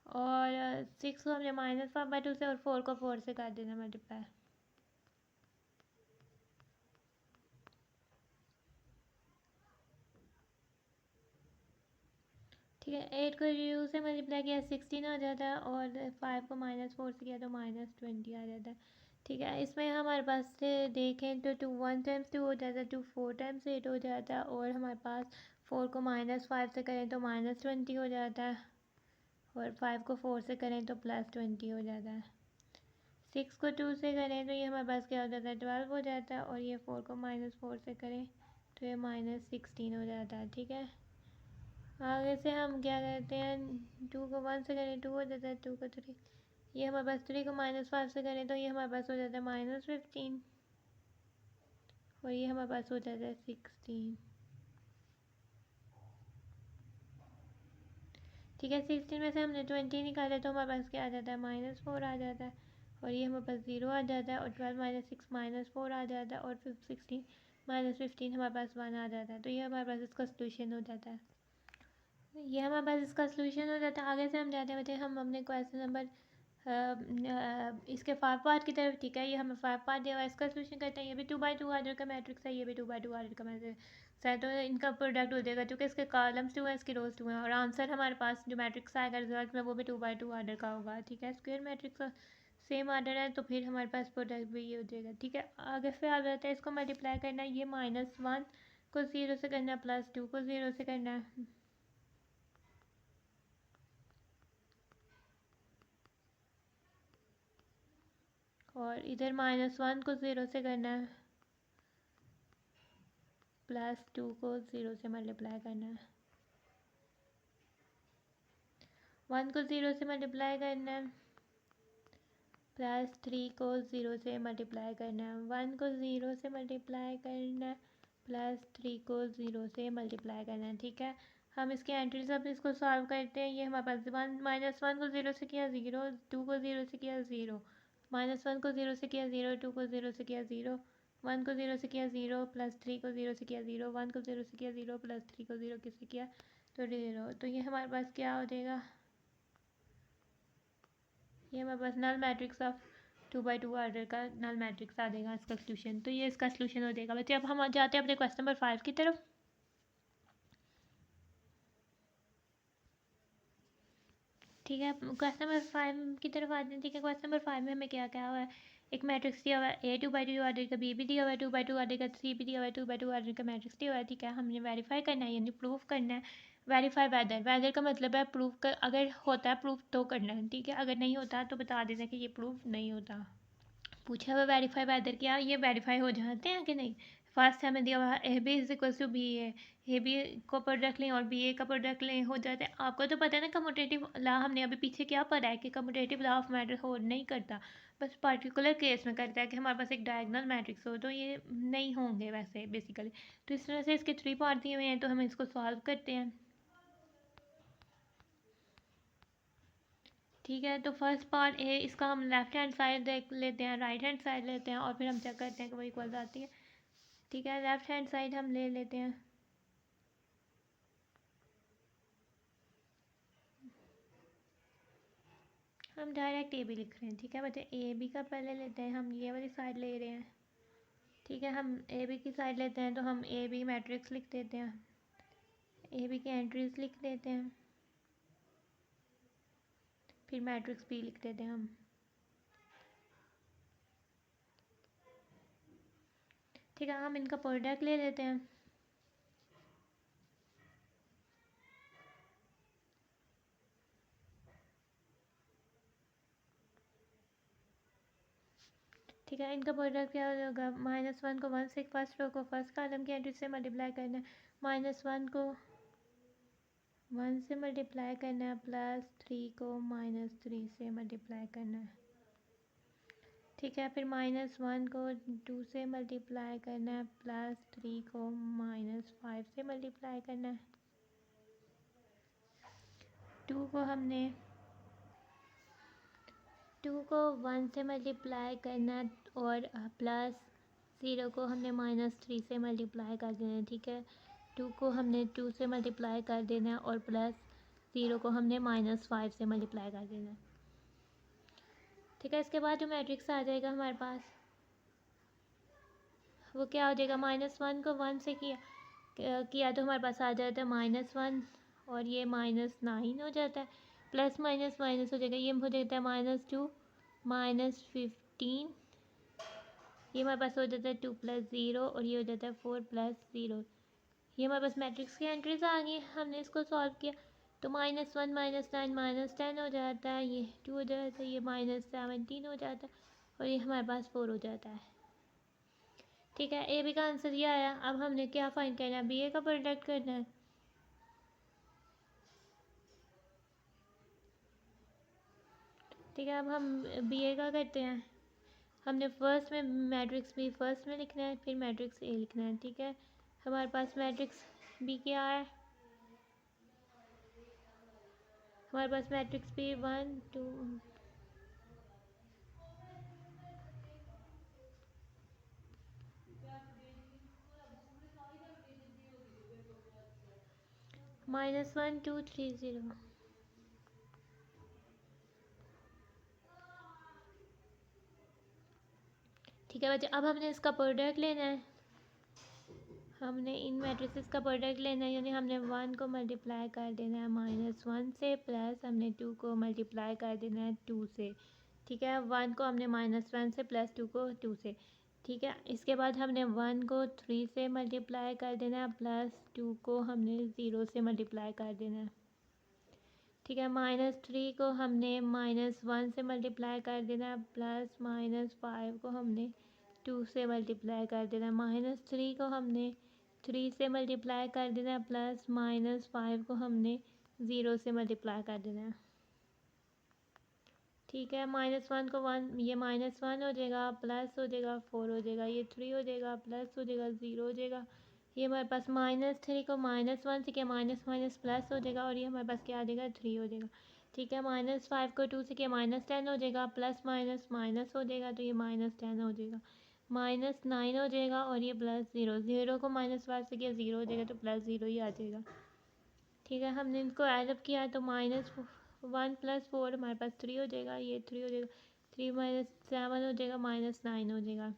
और 6 को हमने -5/2 से, और 4 को 4 से कर देना मल्टीप्लाई। ठीक है, 8 को 2 से मल्टीप्लाई किया 16 आ जाता है, और 5 को -4 से किया तो -20 आ जाता है। ठीक है, इसमें हमारे पास से देखें तो 2 1 टाइम्स 2 हो जाता है, 2 4 टाइम्स 8 हो जाता है, और हमारे पास 4 को -5 से करें तो -20 हो जाता है, और 5 को 4 से करें तो +20 हो जाता है। 6 को 2 से करें तो ये हमारे पास क्या हो जाता है, 12 हो जाता है, और ये 4 को -4 से करें तो ये -16 हो जाता है। ठीक है, आगे से हम क्या करते हैं, 2 को 1 से करें 2 हो जाता है, 2 को 3, ये हमारे पास 3 को -5 से करें तो ये हमारे पास हो जाता है -15, और ये हमारे पास हो जाता है 16। ठीक है, 16 में से हमने 20 निकाला तो हमारे पास क्या आ जाता है, -4 आ जाता है, और ये हमारे पास 0 आ जाता है, और 12 -6 -4 आ जाता है, और फिर 16 -15 हमारे पास 1 आ जाता है। तो ये हमारे पास इसका सोल्यूशन हो जाता है, ये हमारे पास इसका सोल्यूशन हो जाता है। आगे से हम जाते हैं हम अपने क्वेश्चन नंबर इसके 5 पार्ट की तरफ। ठीक है, ये हमें 5 पार्ट दिया हुआ है, इसका सोल्यूशन करते हैं। ये भी 2x2 ऑर्डर का मैट्रिक्स है, ये भी 2x2 ऑर्डर का मैट्रिक्स है, तो इनका प्रोडक्ट हो जाएगा क्योंकि इसके कॉलम्स 2 है, इसके रोज 2 हैं, और आंसर हमारे पास जो मैट्रिक्स आएगा रिजल्ट में वो भी 2x2 ऑर्डर का होगा। ठीक है, स्क्वायर मैट्रिक्स सेम ऑर्डर है तो फिर हमारे पास प्रोडक्ट भी ये हो जाएगा। ठीक है, आगे फिर आ जाता है, इसको मल्टीप्लाई करना है, ये -1 को 0 से करना है, +2 को 0 से करना है, और इधर -1 को 0 से करना है, +2 को 0 से मल्टीप्लाई करना है, 1 को 0 से मल्टीप्लाई करना है, +3 को 0 से मल्टीप्लाई करना है, 1 को 0 से मल्टीप्लाई करना है, +3 को 0 से मल्टीप्लाई करना है। ठीक है, हम इसके एंट्रीज अब इसको सॉल्व करते हैं। ये हमारे पास -1 को 0 से किया 0, 2 को 0 से किया 0, -1 को 0 से किया 0, 2 को 0 से किया 0, 1 को 0 से किया 0, +3 को 0 से किया 0, 1 को 0 से किया 0, +3 को 0 किससे किया तो 0। तो ये हमारे पास क्या हो जाएगा, ये हमारे पास null matrix of 2x2 order का नल मैट्रिक्स आ जाएगा इसका सोल्यूशन। तो ये इसका सोल्यूशन हो जाएगा बच्चे। अब हम जाते हैं अपने क्वेश्चन नंबर 5 की तरफ। ठीक है, क्वेश्चन नंबर 5 की तरफ आते हैं। ठीक है, क्वेश्चन नंबर 5 में हमें क्या क्या हुआ है, एक मैट्रिक्स दिया हुआ है A 2x2 ऑर्डर का, B भी दिया हुआ है 2x2 ऑर्डर का, C भी दिया हुआ है 2x2 ऑर्डर का मैट्रिक्स दिया हुआ है। ठीक है, हमने वेरीफाई करना है यानी प्रूफ करना है। वेरीफाई वेदर, वेदर का मतलब है प्रूफ कर, अगर होता है प्रूफ तो करना है। ठीक है, अगर नहीं होता तो बता देना कि ये प्रूफ नहीं होता। पूछा हुआ वेरीफाई वेदर क्या ये वेरीफाई हो जाते हैं कि नहीं। फर्स्ट हमें दिया हुआ A B is equal to B A B को प्रोडक्ट लें और बी ए का प्रोडक्ट लें हो जाता है। आपको तो पता है ना कम्यूटेटिव लॉ, हमने अभी पीछे क्या पढ़ा है कि कम्यूटेटिव लॉ ऑफ मैटर हो नहीं करता, बस पर्टिकुलर केस में करता है कि हमारे पास एक डायगोनल मैट्रिक्स हो, तो ये नहीं होंगे वैसे बेसिकली। तो इस तरह से इसके 3 पार्ट दिए हुए हैं, तो हम इसको सॉल्व करते हैं। ठीक है, तो फर्स्ट पार्ट ए, इसका हम लेफ्ट हैंड साइड देख लेते हैं, राइट हैंड साइड लेते हैं, और फिर हम चेक करते हैं कि वो इक्वल आती है। ठीक है, लेफ्ट हैंड साइड हम ले लेते हैं, हम डायरेक्ट ए बी लिख रहे हैं। ठीक है बच्चे, ए बी का पहले लेते हैं, हम ये वाली साइड ले रहे हैं। ठीक है, हम ए बी की साइड लेते हैं तो हम ए बी मैट्रिक्स लिख देते हैं, ए बी की एंट्रीज लिख देते हैं, फिर मैट्रिक्स बी लिख देते हैं हम। ठीक है, हम इनका प्रोडक्ट ले लेते हैं। ठीक है, इनका प्रोडक्ट क्या होगा, -1 को 1 से फर्स्ट रो को फर्स्ट कॉलम की एंट्री से मल्टीप्लाई करना है, -1 को 1 से मल्टीप्लाई करना है, +3 को -3 से मल्टीप्लाई करना है। ठीक है, फिर -1 को 2 से मल्टीप्लाई करना है, +3 को -5 से मल्टीप्लाई करना है। 2 को हमने 2 को 1 से मल्टीप्लाई करना है, और +0 को हमने -3 से मल्टीप्लाई कर देना है। ठीक है, 2 को हमने 2 से मल्टीप्लाई कर देना है, और +0 को हमने -5 से मल्टीप्लाई कर देना है। ठीक है, इसके बाद जो मैट्रिक्स आ जाएगा हमारे पास वो क्या हो जाएगा, -1 को 1 से किया तो हमारे पास आ जाता है -1, और ये -9 हो जाता है, प्लस माइनस माइनस हो जाएगा, ये हो जाता है -2 -15, ये हमारे पास हो जाता है 2 + 0 और ये हो जाता है 4 + 0। ये हमारे पास मैट्रिक्स की एंट्रीज आ गई। हमने इसको सॉल्व किया तो -1 -9 -10 हो जाता है, ये 2 हो जाता है, ये -17 हो जाता है और ये हमारे पास 4 हो जाता है। ठीक है, ए बी का आंसर ये आया। अब हमने क्या फाइंड करना है, बी ए का प्रोडक्ट करना है। ठीक है, अब हम बी ए का करते हैं। हमने फर्स्ट में मैट्रिक्स बी फर्स्ट में लिखना है, फिर मैट्रिक्स ए लिखना है। ठीक है, हमारे पास मैट्रिक्स बी क्या है, हमारे पास मैट्रिक्स बी 1 2 -1 2 3 0। ठीक है बच्चे, अब हमने इसका प्रोडक्ट लेना है। हमने इन मैट्रिसेस का प्रोडक्ट लेना है, यानी हमने 1 को मल्टीप्लाई कर देना है -1 से, प्लस हमने 2 को मल्टीप्लाई कर देना है 2 से। ठीक है, 1 को हमने -1 से, प्लस 2 को 2 से। ठीक है, इसके बाद हमने 1 को 3 से मल्टीप्लाई कर देना है, प्लस 2 को हमने 0 से मल्टीप्लाई कर देना है। ठीक है, -3 को हमने -1 से मल्टीप्लाई कर देना है, प्लस -5 को हमने 2 से मल्टीप्लाई कर देना है। -3 को हमने 3 से मल्टीप्लाई कर देना है, प्लस -5 को हमने 0 से मल्टीप्लाई कर देना है। ठीक है, -1 को 1, ये -1 हो जाएगा, प्लस हो जाएगा 4 हो जाएगा, ये 3 हो जाएगा, प्लस हो जाएगा 0 हो जाएगा। ये हमारे पास -3 को -1 से किया, माइनस माइनस प्लस हो जाएगा और ये हमारे पास क्या आ जाएगा 3 हो जाएगा। ठीक है, -5 को 2 से किया, -10 हो जाएगा, प्लस माइनस माइनस हो जाएगा तो ये -10 हो जाएगा, -9 हो जाएगा और ये +0, 0 को -5 से किया 0 हो जाएगा तो +0 ही आ जाएगा। ठीक है, हमने इनको एडअप किया तो -1 + 4 हमारे पास 3 हो जाएगा, ये 3 हो जाएगा, 3 - 7 हो जाएगा, -9 हो जाएगा।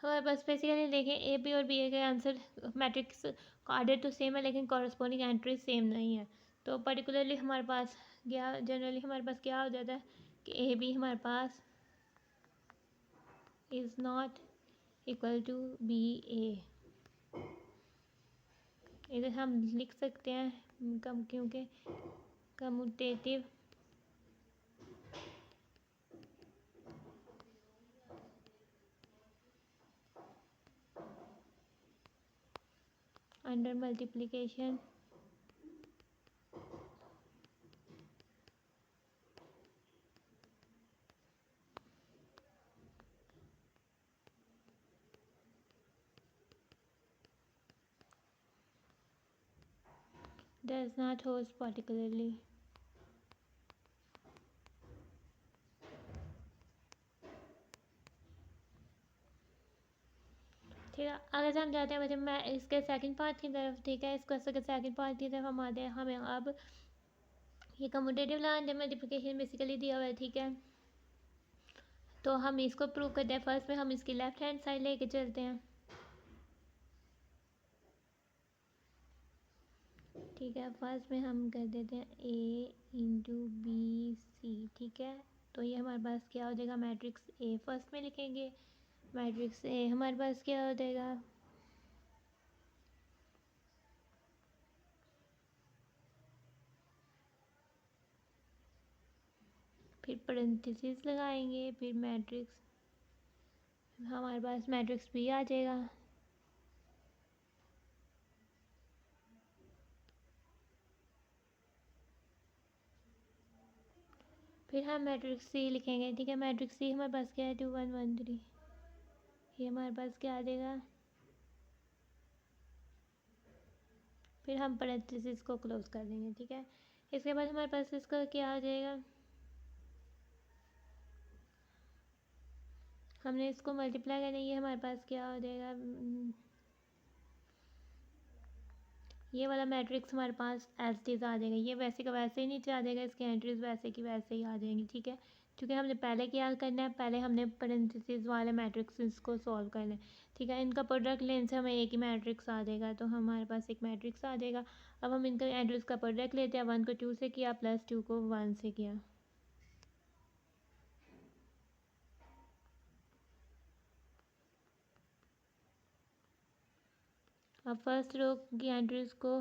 हमारे पास बेसिकली देखें ए बी और बी ए के आंसर मैट्रिक्स का आर्डर तो सेम है लेकिन कॉरस्पॉन्डिंग एंट्री सेम नहीं है। तो पर्टिकुलरली हमारे पास क्या, जनरली हमारे पास क्या हो जाता है कि ए बी हमारे पास is not equal to B A. इधर हम लिख सकते हैं कम, क्योंकि commutative under multiplication does not hold particularly। ठीक है, अगर हम जाते हैं मतलब मैं इसके सेकंड पार्ट की तरफ। ठीक है, इसको सेकंड पार्ट की तरफ हम आते हैं। हमें अब ये commutative law under multiplication basically दिया हुआ है। ठीक है, तो हम इसको प्रूव करते हैं। फर्स्ट में हम इसकी लेफ्ट हैंड साइड लेके चलते हैं। ठीक है, फर्स्ट में हम कर देते हैं ए इंटू बी सी। ठीक है, तो ये हमारे पास क्या हो जाएगा, मैट्रिक्स ए फर्स्ट में लिखेंगे। मैट्रिक्स ए हमारे पास क्या हो जाएगा, फिर पैरेंथेसिस लगाएंगे, फिर मैट्रिक्स हमारे पास मैट्रिक्स बी आ जाएगा। फिर हम मैट्रिक्स सी लिखेंगे। ठीक है, मैट्रिक्स सी हमारे पास क्या है, 2 1 1 3। ये हमारे पास क्या आ जाएगा, फिर हम पैरेंथेसिस को क्लोज कर देंगे। ठीक है, इसके बाद हमारे पास इसका क्या आ जाएगा, हमने इसको मल्टीप्लाई करना है। ये हमारे पास क्या हो जाएगा, ये वाला मैट्रिक्स हमारे पास एज इट इज़ आ जाएगा। ये वैसे का वैसे ही नीचे आ जाएगा, इसकी एंट्रीज वैसे की वैसे ही आ जाएंगी। ठीक है, क्योंकि हमने पहले क्या करना है, पहले हमने पैरेंथेसिस वाले मैट्रिक्स को सॉल्व करना है। ठीक है, इनका प्रोडक्ट लेने से हमें एक ही मैट्रिक्स आ जाएगा, तो हमारे पास एक मैट्रिक्स आ जाएगा। अब हम इनका एंट्रीज का प्रोडक्ट लेते हैं। 1 को 2 से किया, प्लस 2 को 1 से किया। अब फर्स्ट रो की एंट्रीज को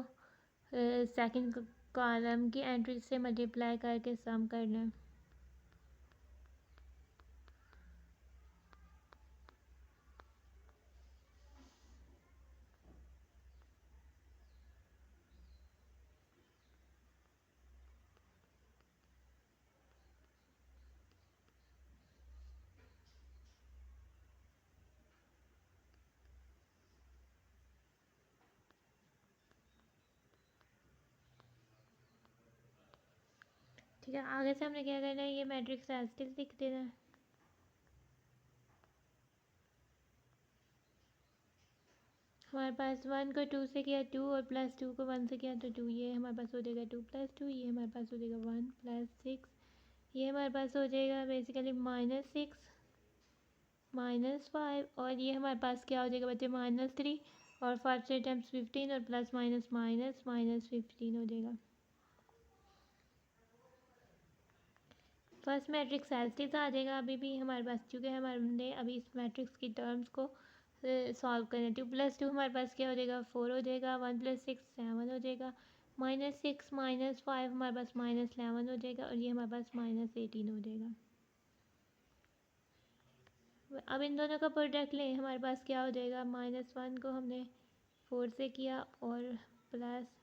सेकंड कॉलम की एंट्रीज से मल्टीप्लाई करके सम करना है। ठीक है, आगे से हमने क्या करना है, ये मैट्रिक्स एज इट इज लिख देना है। हमारे पास 1 को 2 से किया 2 और प्लस 2 को 1 से किया तो 2, ये हमारे पास हो जाएगा 2 प्लस 2, ये हमारे पास हो जाएगा 1 प्लस 6, ये हमारे पास हो जाएगा बेसिकली -6 -5, और ये हमारे पास क्या हो जाएगा बच्चे -3, और 5 से टाइम्स 15 और प्लस माइनस माइनस -15 हो जाएगा। फर्स्ट मैट्रिक्स एज इट आ जाएगा अभी भी हमारे पास, चूँकि हमारे अभी इस मैट्रिक्स की टर्म्स को सॉल्व करना है। 2 प्लस 2 हमारे पास क्या हो जाएगा 4 हो जाएगा, 1 प्लस 6 7 हो जाएगा, -6 -5 हमारे पास -11 हो जाएगा, और ये हमारे पास -18 हो जाएगा। अब इन दोनों का प्रोडक्ट लें, हमारे पास क्या हो जाएगा, -1 को हमने 4 से किया और प्लस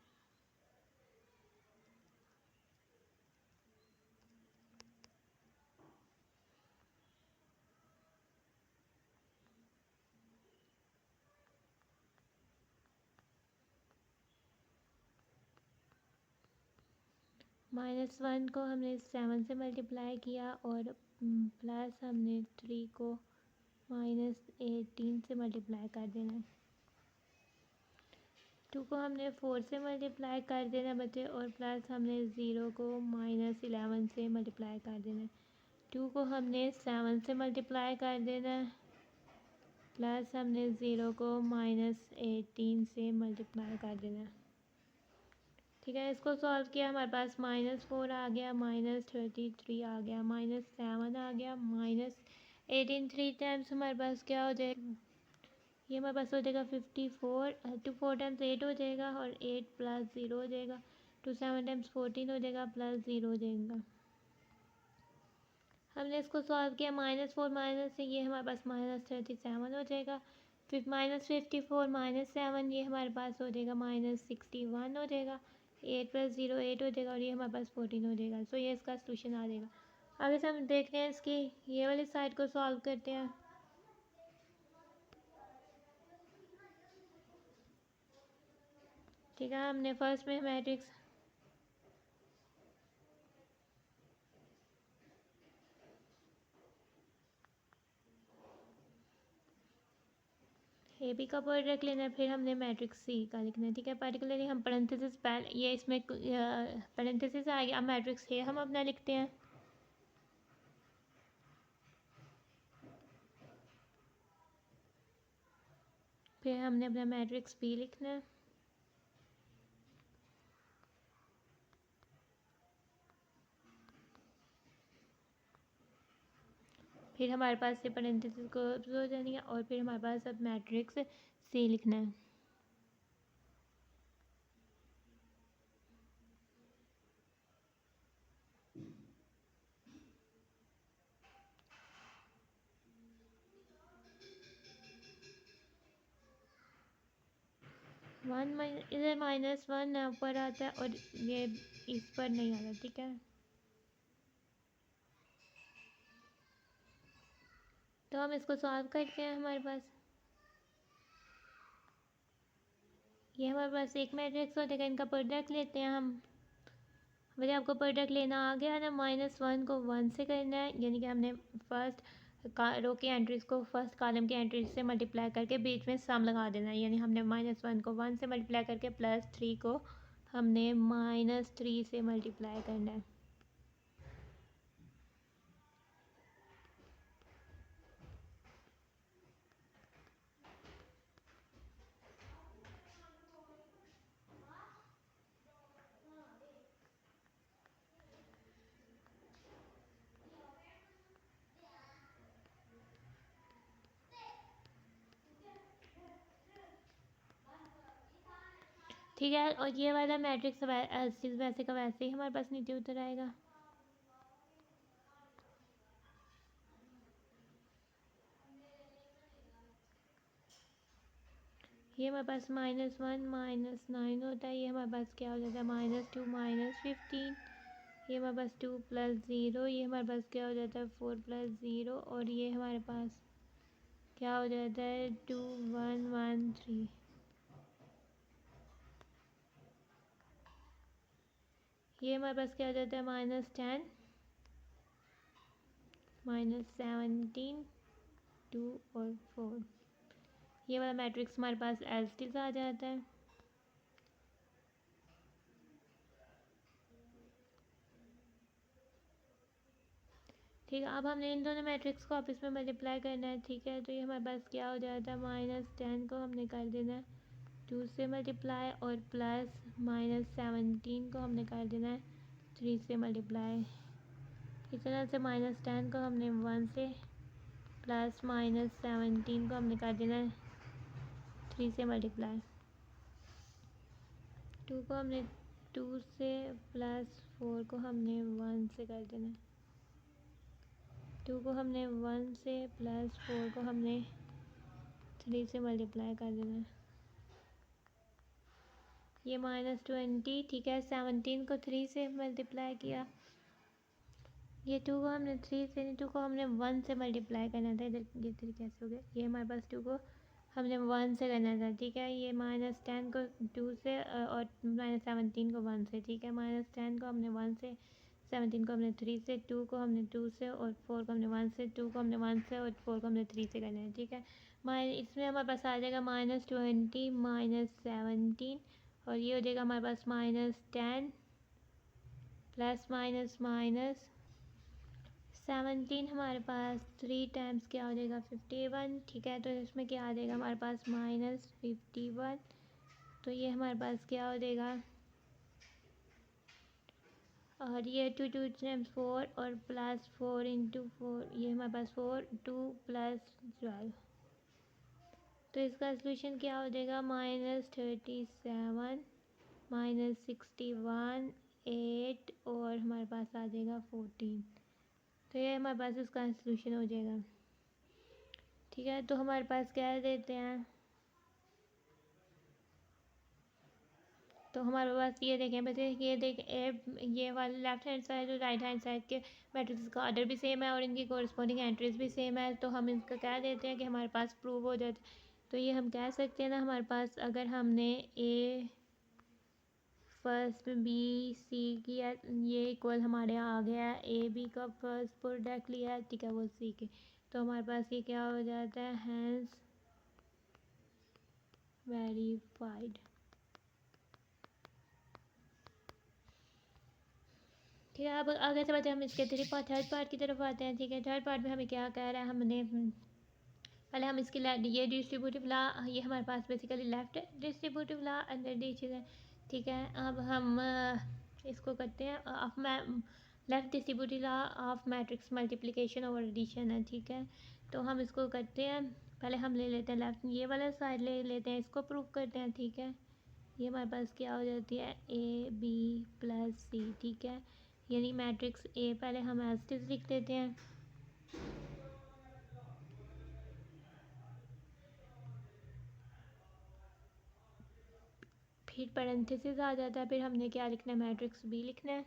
-1 को हमने 7 से मल्टीप्लाई किया, और प्लस हमने 3 को -18 से मल्टीप्लाई कर देना है। 2 को हमने 4 से मल्टीप्लाई कर देना बच्चे, और प्लस हमने 0 को -11 से मल्टीप्लाई कर देना है। 2 को हमने 7 से मल्टीप्लाई कर देना है, प्लस हमने 0 को -18 से मल्टीप्लाई कर देना है। ठीक है, इसको सॉल्व किया, हमारे पास -4 आ गया, -33 आ गया, -7 आ गया, -18, 3 टाइम्स हमारे पास क्या हो जाएगा, ये हमारे पास हो जाएगा 54, 2 4 टाइम्स 8 हो जाएगा, और 8 प्लस 0 हो जाएगा, 2 7 टाइम्स 14 हो जाएगा, प्लस 0 हो जाएगा। हमने इसको सॉल्व किया, -4 माइनस से ये हमारे पास -37 हो जाएगा, फिर -54 -7 ये हमारे पास हो जाएगा -61 हो जाएगा, 8 प्लस 0 8 हो जाएगा, और ये हमारे पास 14 हो जाएगा। सो ये इसका सोल्यूशन आ जाएगा। आगे से हम देखते हैं इसकी ये वाली साइड को सॉल्व करते हैं। ठीक है, हमने फर्स्ट में मैट्रिक्स ए बी का प्रोडक्ट लेना है, फिर हमने मैट्रिक्स सी का लिखना है। ठीक है, पर्टिकुलरली हम पैरेंथेसिस पहले ये इसमें पैरेंथेसिस आ गया, अब मैट्रिक्स ए हम अपना लिखते हैं। फिर हमने अपना मैट्रिक्स बी लिखना है। फिर हमारे पास से पैरेंथेसिस को हो जानी है, और फिर हमारे पास अब मैट्रिक्स सी लिखना है। इधर -1 ऊपर आता है, और ये इस पर नहीं आता। ठीक है, तो हम इसको सॉल्व करते हैं। हमारे पास ये हमारे पास एक मैट्रिक्स हो जाएगा, इनका प्रोडक्ट लेते हैं हम। मुझे आपको प्रोडक्ट लेना आ गया ना, -1 को 1 से करना है, यानी कि हमने फर्स्ट रो की एंट्रीज को फर्स्ट कॉलम की एंट्रीज से मल्टीप्लाई करके बीच में सम लगा देना है। यानी हमने -1 को 1 से मल्टीप्लाई करके +3 को हमने -3 से मल्टीप्लाई करना है। ठीक है। और ये वाला मैट्रिक्स वैसे का वैसे ही हमारे पास नीचे उतर आएगा। ये हमारे पास -1 -9 होता है। ये हमारे पास क्या हो जाता है -2 -15। ये हमारे पास 2 + 0। ये हमारे पास क्या हो जाता है 4 + 0। और ये हमारे पास क्या हो जाता है 2 1 1 3। ये हमारे पास क्या हो जाता है -10 -17 2 और 4। ये वाला मैट्रिक्स हमारे पास एज इट इज़ आ जाता है। ठीक है। अब हमने इन दोनों मैट्रिक्स को आपस में मल्टीप्लाई करना है। ठीक है। तो ये हमारे पास क्या हो जाता है -10 को हमने कर देना है 2 से मल्टीप्लाई, और प्लस -17 को हमने कर देना है 3 से मल्टीप्लाई। इस तरह से -10 को हमने 1 से, प्लस -17 को हमने कर देना है 3 से मल्टीप्लाई। 2 को हमने 2 से, प्लस 4 को हमने 1 से कर देना है। 2 को हमने 1 से, प्लस 4 को हमने 3 से मल्टीप्लाई कर देना है। ये -20। ठीक है। 17 को 3 से मल्टीप्लाई किया। ये 2 को हमने 3 से, 2 को हमने 1 से मल्टीप्लाई करना था। इधर ये 3 कैसे हो गया। ये हमारे पास 2 को हमने 1 से करना था। ठीक है। ये -10 को 2 से और -17 को 1 से। ठीक है। -10 को हमने 1 से, 17 को हमने 3 से, 2 को हमने 2 से, और 4 को हमने 1 से, 2 को हमने 1 से, और 4 को हमने 3 से करना है। ठीक है। इसमें हमारे पास आ जाएगा -20 -17, और ये हो जाएगा हमारे पास -10 प्लस माइनस 17। हमारे पास 3 टाइम्स क्या हो जाएगा 51। ठीक है। तो इसमें क्या आ जाएगा हमारे पास -51। तो ये हमारे पास क्या हो जाएगा, और ये 2 2 टाइम्स 4, और प्लस 4 × 4, ये हमारे पास 4 2 + 12। तो इसका सलूशन क्या हो जाएगा -37 -61 8, और हमारे पास आ जाएगा 14। तो ये हमारे पास इसका सलूशन हो जाएगा। ठीक है। तो हमारे पास क्या देते हैं, तो हमारे पास ये देखें बच्चे, ये देखें ये वाले लेफ्ट हैंड साइड और राइट हैंड साइड के मैट्रिक्स का ऑर्डर भी सेम है और इनकी कोरस्पॉन्डिंग एंट्रीज भी सेम है। तो हम इसका क्या देते हैं कि हमारे पास प्रूव हो जाता है। तो ये हम कह सकते हैं ना, हमारे पास अगर हमने ए फर्स्ट बी सी किया, ये इक्वल हमारे यहाँ आ गया है, ए बी का फर्स्ट प्रोडक्ट लिया है। ठीक है। वो सी के, तो हमारे पास ये क्या हो जाता है हैंस वेरीफाइड। ठीक है। अब आगे से बच्चे हम इसके थर्ड पार्ट की तरफ आते हैं। ठीक है। थर्ड पार्ट में हमें क्या कह रहा है, हमने पहले हम इसकी ये डिस्ट्रीब्यूटिव ला, ये हमारे पास basically left distributive law under the चीज़ है। ठीक है। अब हम इसको करते हैं of left distributive law of matrix multiplication और एडिशन है। ठीक है। तो हम इसको करते हैं, पहले हम ले लेते हैं लेफ्ट, ये वाला साइड ले लेते हैं, इसको प्रूव करते हैं। ठीक है। ये हमारे पास क्या हो जाती है ए बी + सी। ठीक है। यानी मैट्रिक्स ए पहले हम एज इट इज़ लिख देते हैं, फिर पैरेंथेसिस आ जाता है, फिर हमने क्या लिखना है मैट्रिक्स बी लिखना है।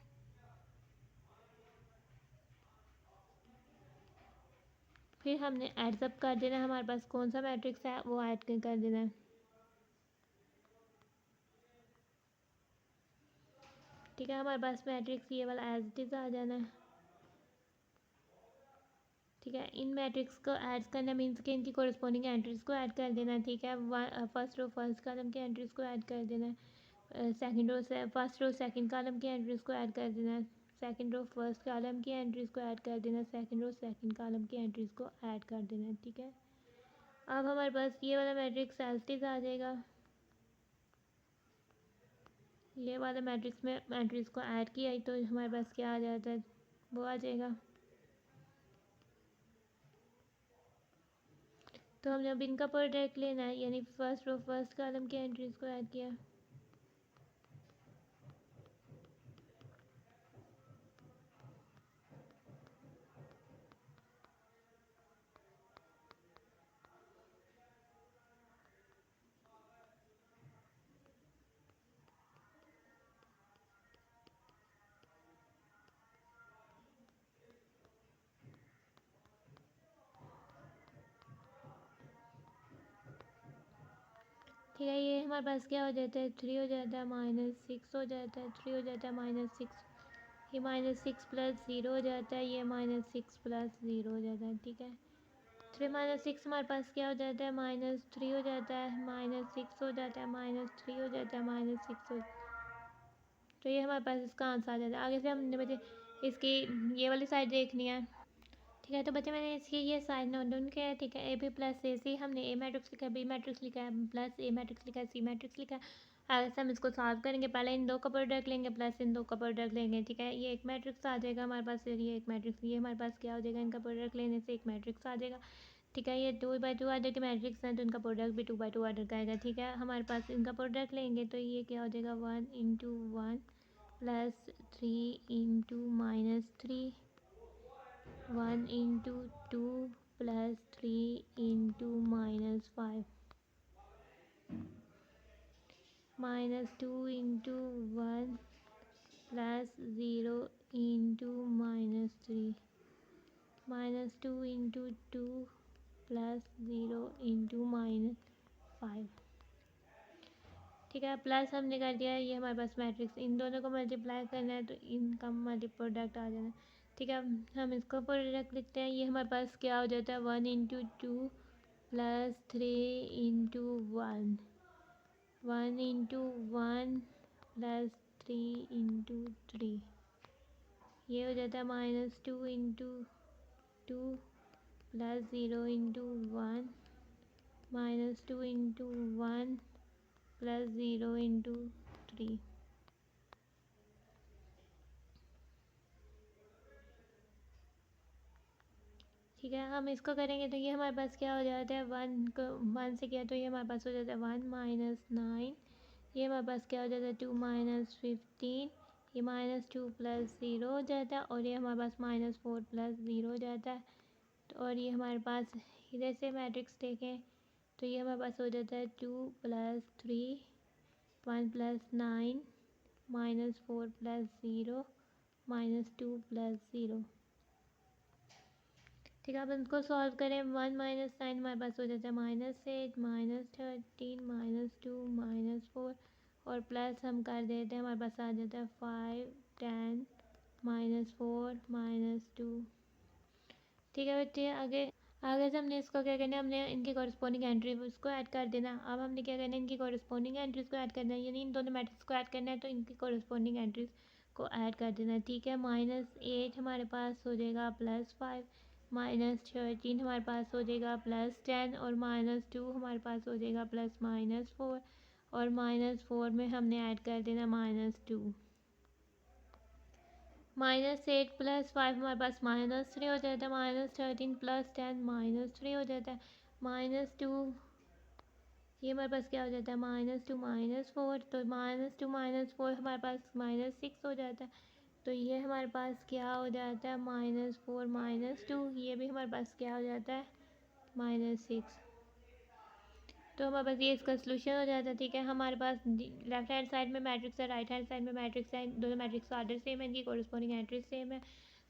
फिर हमने एड्स अप कर देना है, हमारे पास कौन सा मैट्रिक्स है वो ऐड कर देना है। ठीक है। हमारे पास मैट्रिक्स ये वाला एज इट इज़ आ जाना है। ठीक है। इन मैट्रिक्स को ऐड करना मीन्स कि इनकी कोरिस्पोंडिंग एंट्रीज को ऐड कर देना है। ठीक है। फर्स्ट रो फर्स्ट कॉलम की एंट्रीज को ऐड कर देना है, सेकंड रो से फर्स्ट रो सेकंड कॉलम की एंट्रीज को ऐड कर देना है, सेकंड रो फर्स्ट कॉलम की एंट्रीज को ऐड कर देना है, सेकंड रो सेकंड कॉलम की एंट्रीज को ऐड कर देना है। ठीक है। अब हमारे पास ये वाला मैट्रिक्स एज इट इज़ आ जाएगा। ये वाला मैट्रिक्स में एंट्रीज को ऐड किया तो हमारे पास क्या आ जाता है वो आ जाएगा। तो हमने अब इनका प्रोडक्ट लेना है, यानी फर्स्ट रो फर्स्ट कॉलम की एंट्रीज को ऐड किया, ठीक है, ये हमारे पास क्या हो जाता है, 3 हो जाता है, -6 हो जाता है, 3 हो जाता है, -6, ये -6 प्लस 0 हो जाता है, ये -6 प्लस 0 हो जाता है। ठीक है, 3 -6 हमारे पास क्या हो जाता है, -3 हो जाता है, -6 हो जाता है, -3 हो जाता है, -6 हो, तो ये हमारे पास इसका आंसर आ जाता है। आगे से हमने बच्चे इसकी ये वाली साइड देखनी है। ठीक है, तो बच्चे मैंने इसकी ये साइड नोट डाउन किया है। ठीक है, ए बी प्लस ए सी, हमने ए मैट्रिक्स लिखा है, बी मैट्रिक्स लिखा है, प्लस ए मैट्रिक्स लिखा है, सी मैट्रिक्स लिखा है। आगे से हम इसको सॉल्व करेंगे, पहले इन दो का प्रोडक्ट लेंगे प्लस इन दो का प्रोडक्ट लेंगे। ठीक है, ये एक मैट्रिक्स आ जाएगा हमारे पास, ये एक मैट्रिक्स, ये हमारे पास क्या हो जाएगा, इनका प्रोडक्ट लेने से एक मैट्रिक्स आ जाएगा। ठीक है, ये 2/2 आर्डर के मैट्रिक्स हैं, तो इनका प्रोडक्ट भी 2/2 आर्डर का आएगा। ठीक है, हमारे पास इनका प्रोडक्ट लेंगे तो ये क्या हो जाएगा, 1 × 1 प्लस 3 × -3, 1 × 2 प्लस 3 × -5, -2 × 1 प्लस 0 × -3, -2 × 2 प्लस 0 × -5। ठीक है, प्लस हमने कर दिया है, ये हमारे पास मैट्रिक्स, इन दोनों को मल्टीप्लाई करना है तो इनका मल्टी प्रोडक्ट आ जाना है। ठीक है, हम इसको प्रोडक्ट लिखते हैं, ये हमारे पास क्या हो जाता है, 1 × 2 प्लस 3 × 1, 1 × 1 प्लस 3 × 3, ये हो जाता है -2 × 2 प्लस 0 × 1, -2 × 1 प्लस 0 × 3। ठीक है, हम इसको करेंगे तो ये हमारे पास क्या हो जाता है, 1 से किया तो ये हमारे पास हो जाता है 1 - 9, ये हमारे पास क्या हो जाता है, 2 - 15, ये -2 प्लस 0 हो जाता है, और ये हमारे पास -4 प्लस 0 हो जाता है। तो और ये हमारे पास इधर से मैट्रिक्स देखें तो ये हमारे पास हो जाता है 2 + 3, 1 + 9, -4 प्लस 0, -2 प्लस 0। ठीक है, अब इसको सॉल्व करें, 1 - 9 हमारे पास हो जाता है -8, -13, -2, -4, और प्लस हम कर देते हैं, हमारे पास आ जाता है 5, 10, -4, -2। ठीक है बच्चे, आगे आगे से हमने इसको क्या करना है, हमने इनकी कॉरस्पॉन्डिंग एंट्री उसको ऐड कर देना। अब हमने क्या करना है, इनकी कॉरस्पॉन्डिंग एंट्रीज को ऐड करना है, यानी इन दोनों मैट्रिक्स को ऐड करना है तो इनकी कॉरस्पॉन्डिंग एंट्रीज को ऐड कर देना है। ठीक है, -8 हमारे पास हो जाएगा +5, -13 हमारे पास हो जाएगा +10, और -2 हमारे पास हो जाएगा +-4, और -4 में हमने ऐड कर देना -2। -8 + 5 हमारे पास -3 हो जाता है, -13 + 10 -3 हो जाता है, -2 ये हमारे पास क्या हो जाता है, -2 -4, तो -2 -4 हमारे पास -6 हो जाता है, तो ये हमारे पास क्या हो जाता है, -4 -2, ये भी हमारे पास क्या हो जाता है, -6। तो हमारे पास ये इसका सोल्यूशन हो जाता है। ठीक है, हमारे पास लेफ्ट हैंड साइड में मैट्रिक्स है, राइट हैंड साइड में मैट्रिक्स है, दोनों मैट्रिक्स ऑर्डर सेम है, इनकी कॉरस्पॉन्डिंग एंट्री सेम है,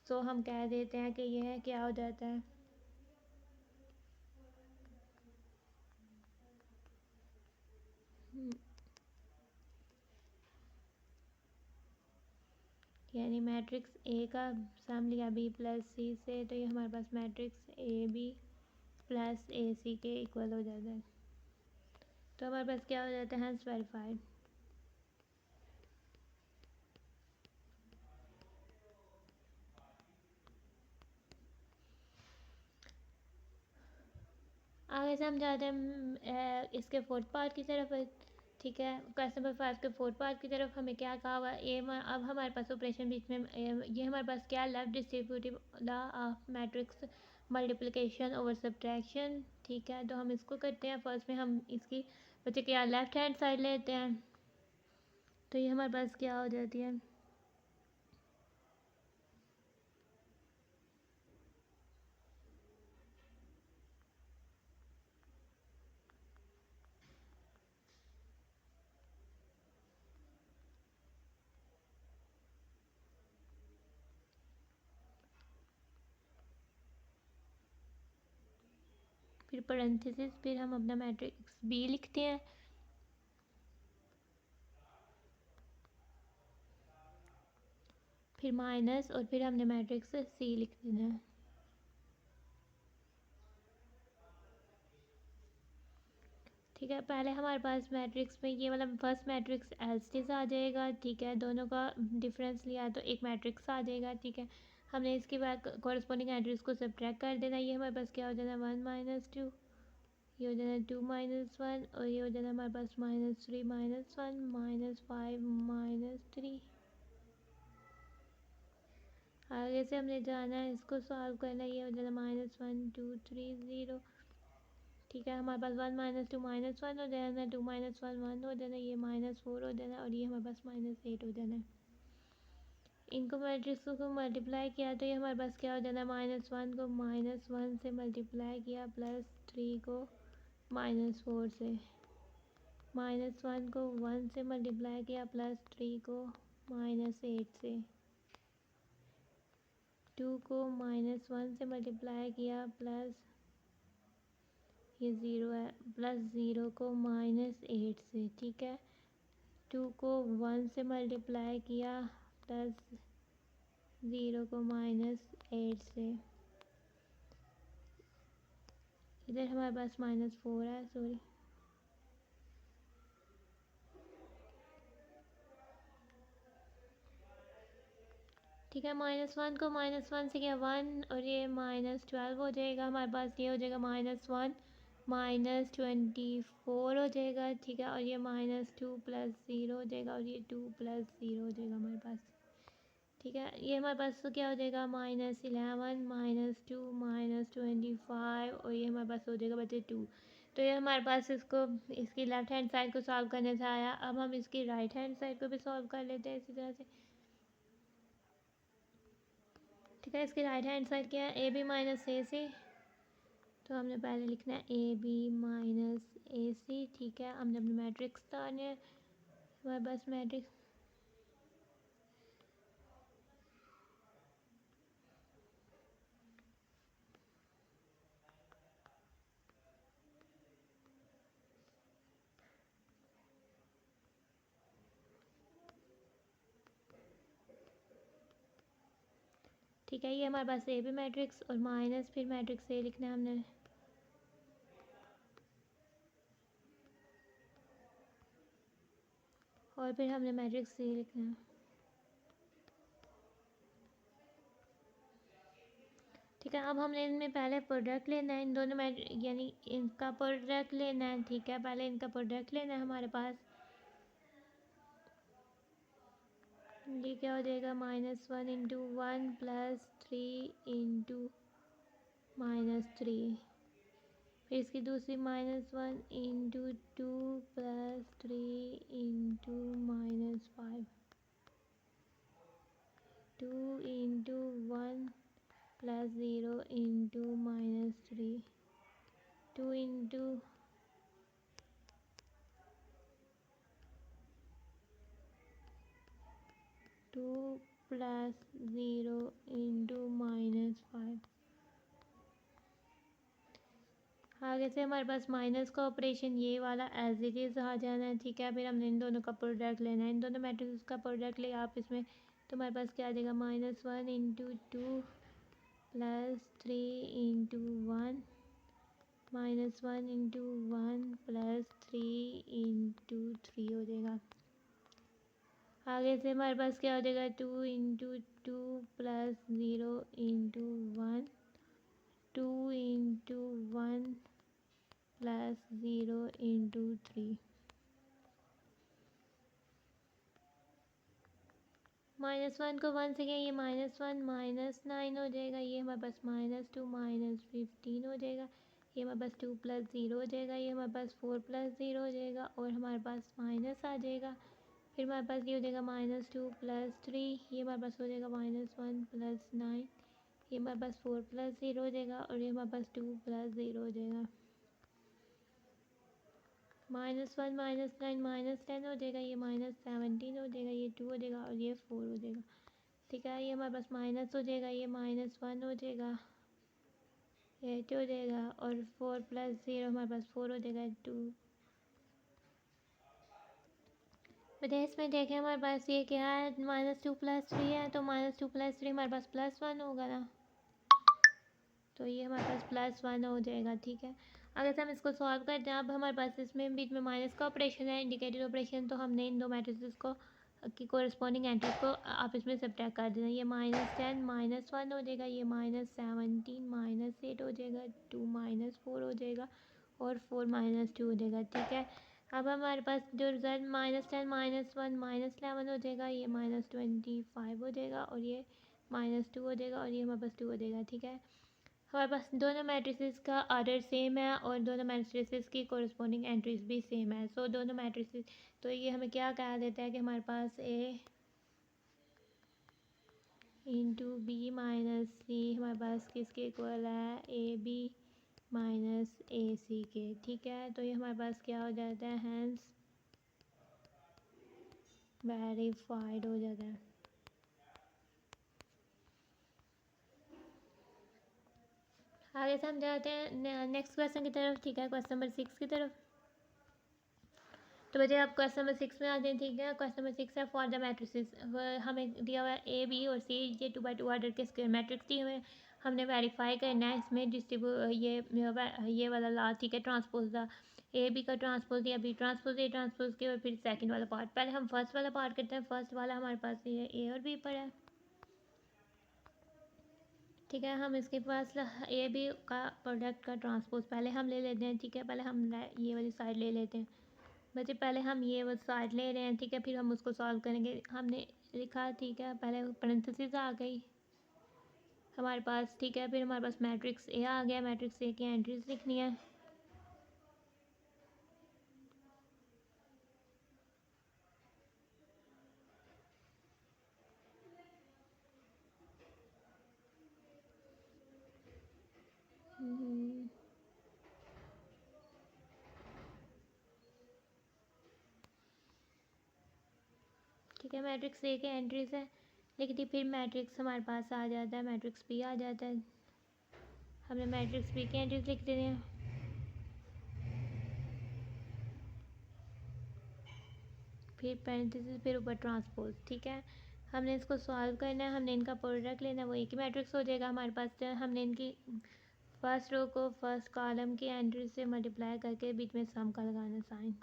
सो हम कह देते हैं कि यह क्या हो जाता है, यानी मैट्रिक्स ए का सम लिया बी प्लस सी से, तो ये हमारे पास मैट्रिक्स ए बी प्लस ए सी के इक्वल हो जाता है। तो हमारे पास क्या हो जाता है, हैंस वेरीफाइड। आगे से हम जाते हैं इसके फोर्थ पार्ट की तरफ। ठीक है, क्वेश्चन नंबर 5 के फोर्थ पार्ट की तरफ हमें क्या कहा हुआ है, अब हमारे पास ऑपरेशन बीच में ये हमारे पास क्या, left distributive law of matrix multiplication over subtraction. ठीक है, तो हम इसको करते हैं। फर्स्ट में हम इसकी बच्चे क्या लेफ्ट हैंड साइड लेते हैं, तो ये हमारे पास क्या हो जाती है, फिर पैरेंथेसिस, फिर हम अपना मैट्रिक्स बी लिखते हैं। फिर माइनस और फिर हमने मैट्रिक्स सी लिख देना है। ठीक है, पहले हमारे पास मैट्रिक्स में ये मतलब first matrix as it is आ जाएगा। ठीक है, दोनों का डिफरेंस लिया तो एक मैट्रिक्स आ जाएगा। ठीक है, हमने इसके बाद कॉरस्पॉन्डिंग मैट्रिक्स को सब्ट्रैक्ट कर देना। ये हमारे पास क्या हो जाना, 1 - 2, ये हो जाना 2 - 1 और ये हो जाना हमारे पास -3 - 1 -5 - 3। आगे से हमने जाना है, इसको सॉल्व करना। ये हो जाना -1 2 3 0। ठीक है, हमारे पास 1 - 2 -1 हो जाना, 2 - 1 1 हो जाना, ये -4 हो जाना और ये हमारे पास -8 हो जाना है। इनको मैट्रिक्स को मल्टीप्लाई किया तो ये हमारे पास क्या हो जाना, -1 को -1 से मल्टीप्लाई किया +3 को -4 से, -1 को 1 से मल्टीप्लाई किया +3 को -8 से, 2 को -1 से मल्टीप्लाई किया प्लस ये 0 है +0 को -8 से। ठीक है, 2 को 1 से मल्टीप्लाई किया +0 को -8 से। इधर हमारे पास -4 है, सॉरी। ठीक है, -1 को -1 से किया 1 और ये -12 हो जाएगा हमारे पास। ये हो जाएगा -1 -24 हो जाएगा। ठीक है, और ये -2 + 0 हो जाएगा और ये 2 + 0 हो जाएगा हमारे पास। ठीक है, ये हमारे पास तो क्या हो जाएगा, -11 -2 -25 और ये हमारे पास हो जाएगा बचे 2। तो ये हमारे पास इसको इसकी लेफ्ट हैंड साइड को सॉल्व करने से आया। अब हम इसकी राइट हैंड साइड को भी सॉल्व कर लेते हैं इसी तरह से। ठीक है, इसकी राइट हैंड साइड क्या है, AB - AC। तो हमने पहले लिखना है AB - AC। ठीक है, हमने अपने मैट्रिक्स डालने हैं, हमारे पास मैट्रिक्स। ठीक है, ये हमारे पास AB मैट्रिक्स और माइनस फिर मैट्रिक्स A लिखना है हमने। और फिर हमने मैट्रिक्स C लिखना है। ठीक है, अब हमने इनमें पहले प्रोडक्ट लेना है, इन दोनों में यानी इनका प्रोडक्ट लेना है। ठीक है, पहले इनका प्रोडक्ट लेना है हमारे पास। ये क्या हो जाएगा, -1 × 1 + 3 × -3। फिर इसकी दूसरी -1 × 2 + 3 × -5, 2 × 1 + 0 × -3, 2 × 2 + 0 × -5। आगे से हमारे पास माइनस का ऑपरेशन ये वाला एज इट इज़ आ जाना है। ठीक है, फिर हमने इन दोनों का प्रोडक्ट लेना है, इन दोनों मैट्रिक्स का प्रोडक्ट ले आप इसमें। तो हमारे पास क्या आ जाएगा, -1 × 2 + 3 × 1, -1 × 1 + 3 × 3 हो जाएगा। आगे से हमारे पास क्या हो जाएगा, 2 × 2 + 0 × 1, 2 × 1 + 0 × 3। -1 को 1 से क्या, ये -1 -9 हो जाएगा। ये हमारे पास -2 -15 हो जाएगा। ये हमारे पास 2 + 0 हो जाएगा। ये हमारे पास 4 + 0 हो जाएगा और हमारे पास माइनस आ जाएगा। फिर हमारे पास ये हो जाएगा -2 + 3। ये हमारे पास हो जाएगा -1 + 9। ये हमारे पास 4 + 0 हो जाएगा और ये हमारे पास 2 + 0 हो जाएगा। -1 -9 -10 हो जाएगा। ये -17 हो जाएगा। ये 2 हो जाएगा और ये 4 हो जाएगा। ठीक है, ये हमारे पास माइनस हो जाएगा। ये -1 हो जाएगा, 8 हो जाएगा और 4 + 0 हमारे पास 4 हो जाएगा, 2। बताइए इसमें देखें हमारे पास ये क्या है, -2+3 है, तो -2+3 हमारे पास +1 होगा ना, तो ये हमारे पास +1 हो जाएगा। ठीक है, अगर से हम इसको सॉल्व करते हैं, अब हमारे पास इसमें बीच में माइनस का ऑपरेशन है, इंडिकेटेड ऑपरेशन, तो हमने इन दो मैट्रिसेस को की कोरिस्पॉन्डिंग एंट्रीज को आपस में सब्ट्रैक्ट कर देना। ये -10 -1 हो जाएगा, ये -17 -8 हो जाएगा, 2 -4 हो जाएगा और 4 -2 हो जाएगा। ठीक है, अब हमारे पास जो रिजल्ट -10 -1 -11 हो जाएगा, ये -25 हो जाएगा और ये -2 हो जाएगा और ये हमारे पास 2 हो जाएगा। ठीक है, हमारे पास दोनों मैट्रिसेस का ऑर्डर सेम है और दोनों मैट्रिसेस की कोरिस्पॉन्डिंग एंट्रीज भी सेम है। सो दोनों मैट्रिसेस, तो ये हमें क्या कहा देता है कि हमारे पास ए इंटू बी माइनस सी हमारे पास किसके इक्वल है, ए बी माइनस ए सी के। ठीक है, तो ये हमारे पास क्या हो जाता है, हैंस वेरीफाइड हो जाता है। आगे से हम जाते हैं नेक्स्ट क्वेश्चन की तरफ। ठीक है, क्वेश्चन नंबर 6 की तरफ। तो बच्चे आप क्वेश्चन नंबर 6 में आते हैं। ठीक है, क्वेश्चन नंबर 6 है फॉर द मैट्रिसेस, हमें दिया हुआ है ए बी और सी, ये 2x2 ऑर्डर के स्क्वायर मैट्रिक्स दी हुए, हमने वेरीफाई करना है इसमें ये वाला लॉ। ठीक है, ट्रांसपोज द ए बी का ट्रांसपोज या बी ट्रांसपोज ए ट्रांसपोज के, और फिर सेकंड वाला पार्ट। पहले हम फर्स्ट वाला पार्ट करते हैं। फर्स्ट वाला हमारे पास ये ए और बी पर है। ठीक है, हम इसके पास ए बी का प्रोडक्ट का ट्रांसपोज पहले हम ले लेते हैं। ठीक है, पहले हम ये वाली साइड ले लेते हैं बच्चे, पहले हम ये वो साइड ले रहे हैं। ठीक है, फिर हम उसको सॉल्व करेंगे। हमने लिखा, ठीक है, पहले पैरेंथेसिस आ गई हमारे पास। ठीक है, फिर हमारे पास मैट्रिक्स ए आ गया, मैट्रिक्स ए की एंट्रीज लिखनी है। ठीक है, मैट्रिक्स ए के एंट्रीज है लिख दी। फिर मैट्रिक्स हमारे पास आ जाता है, मैट्रिक्स बी आ जाता है। हमने मैट्रिक्स बी के एंट्रीज लिख देने हैं। फिर पैरेंथेसिस, फिर ऊपर ट्रांसपोज। ठीक है, हमने इसको सॉल्व करना है, हमने इनका प्रोडक्ट लेना है, वो एक ही मैट्रिक्स हो जाएगा हमारे पास। हमने इनकी फर्स्ट रो को फर्स्ट कॉलम की एंट्री से मल्टीप्लाई करके बीच में सम का लगाना साइन।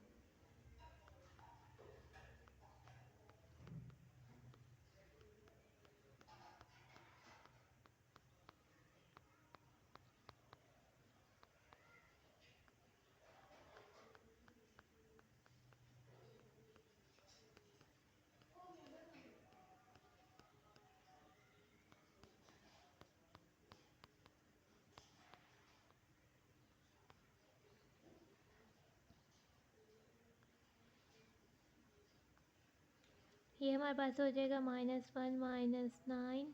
ये हमारे पास हो जाएगा -1 -9,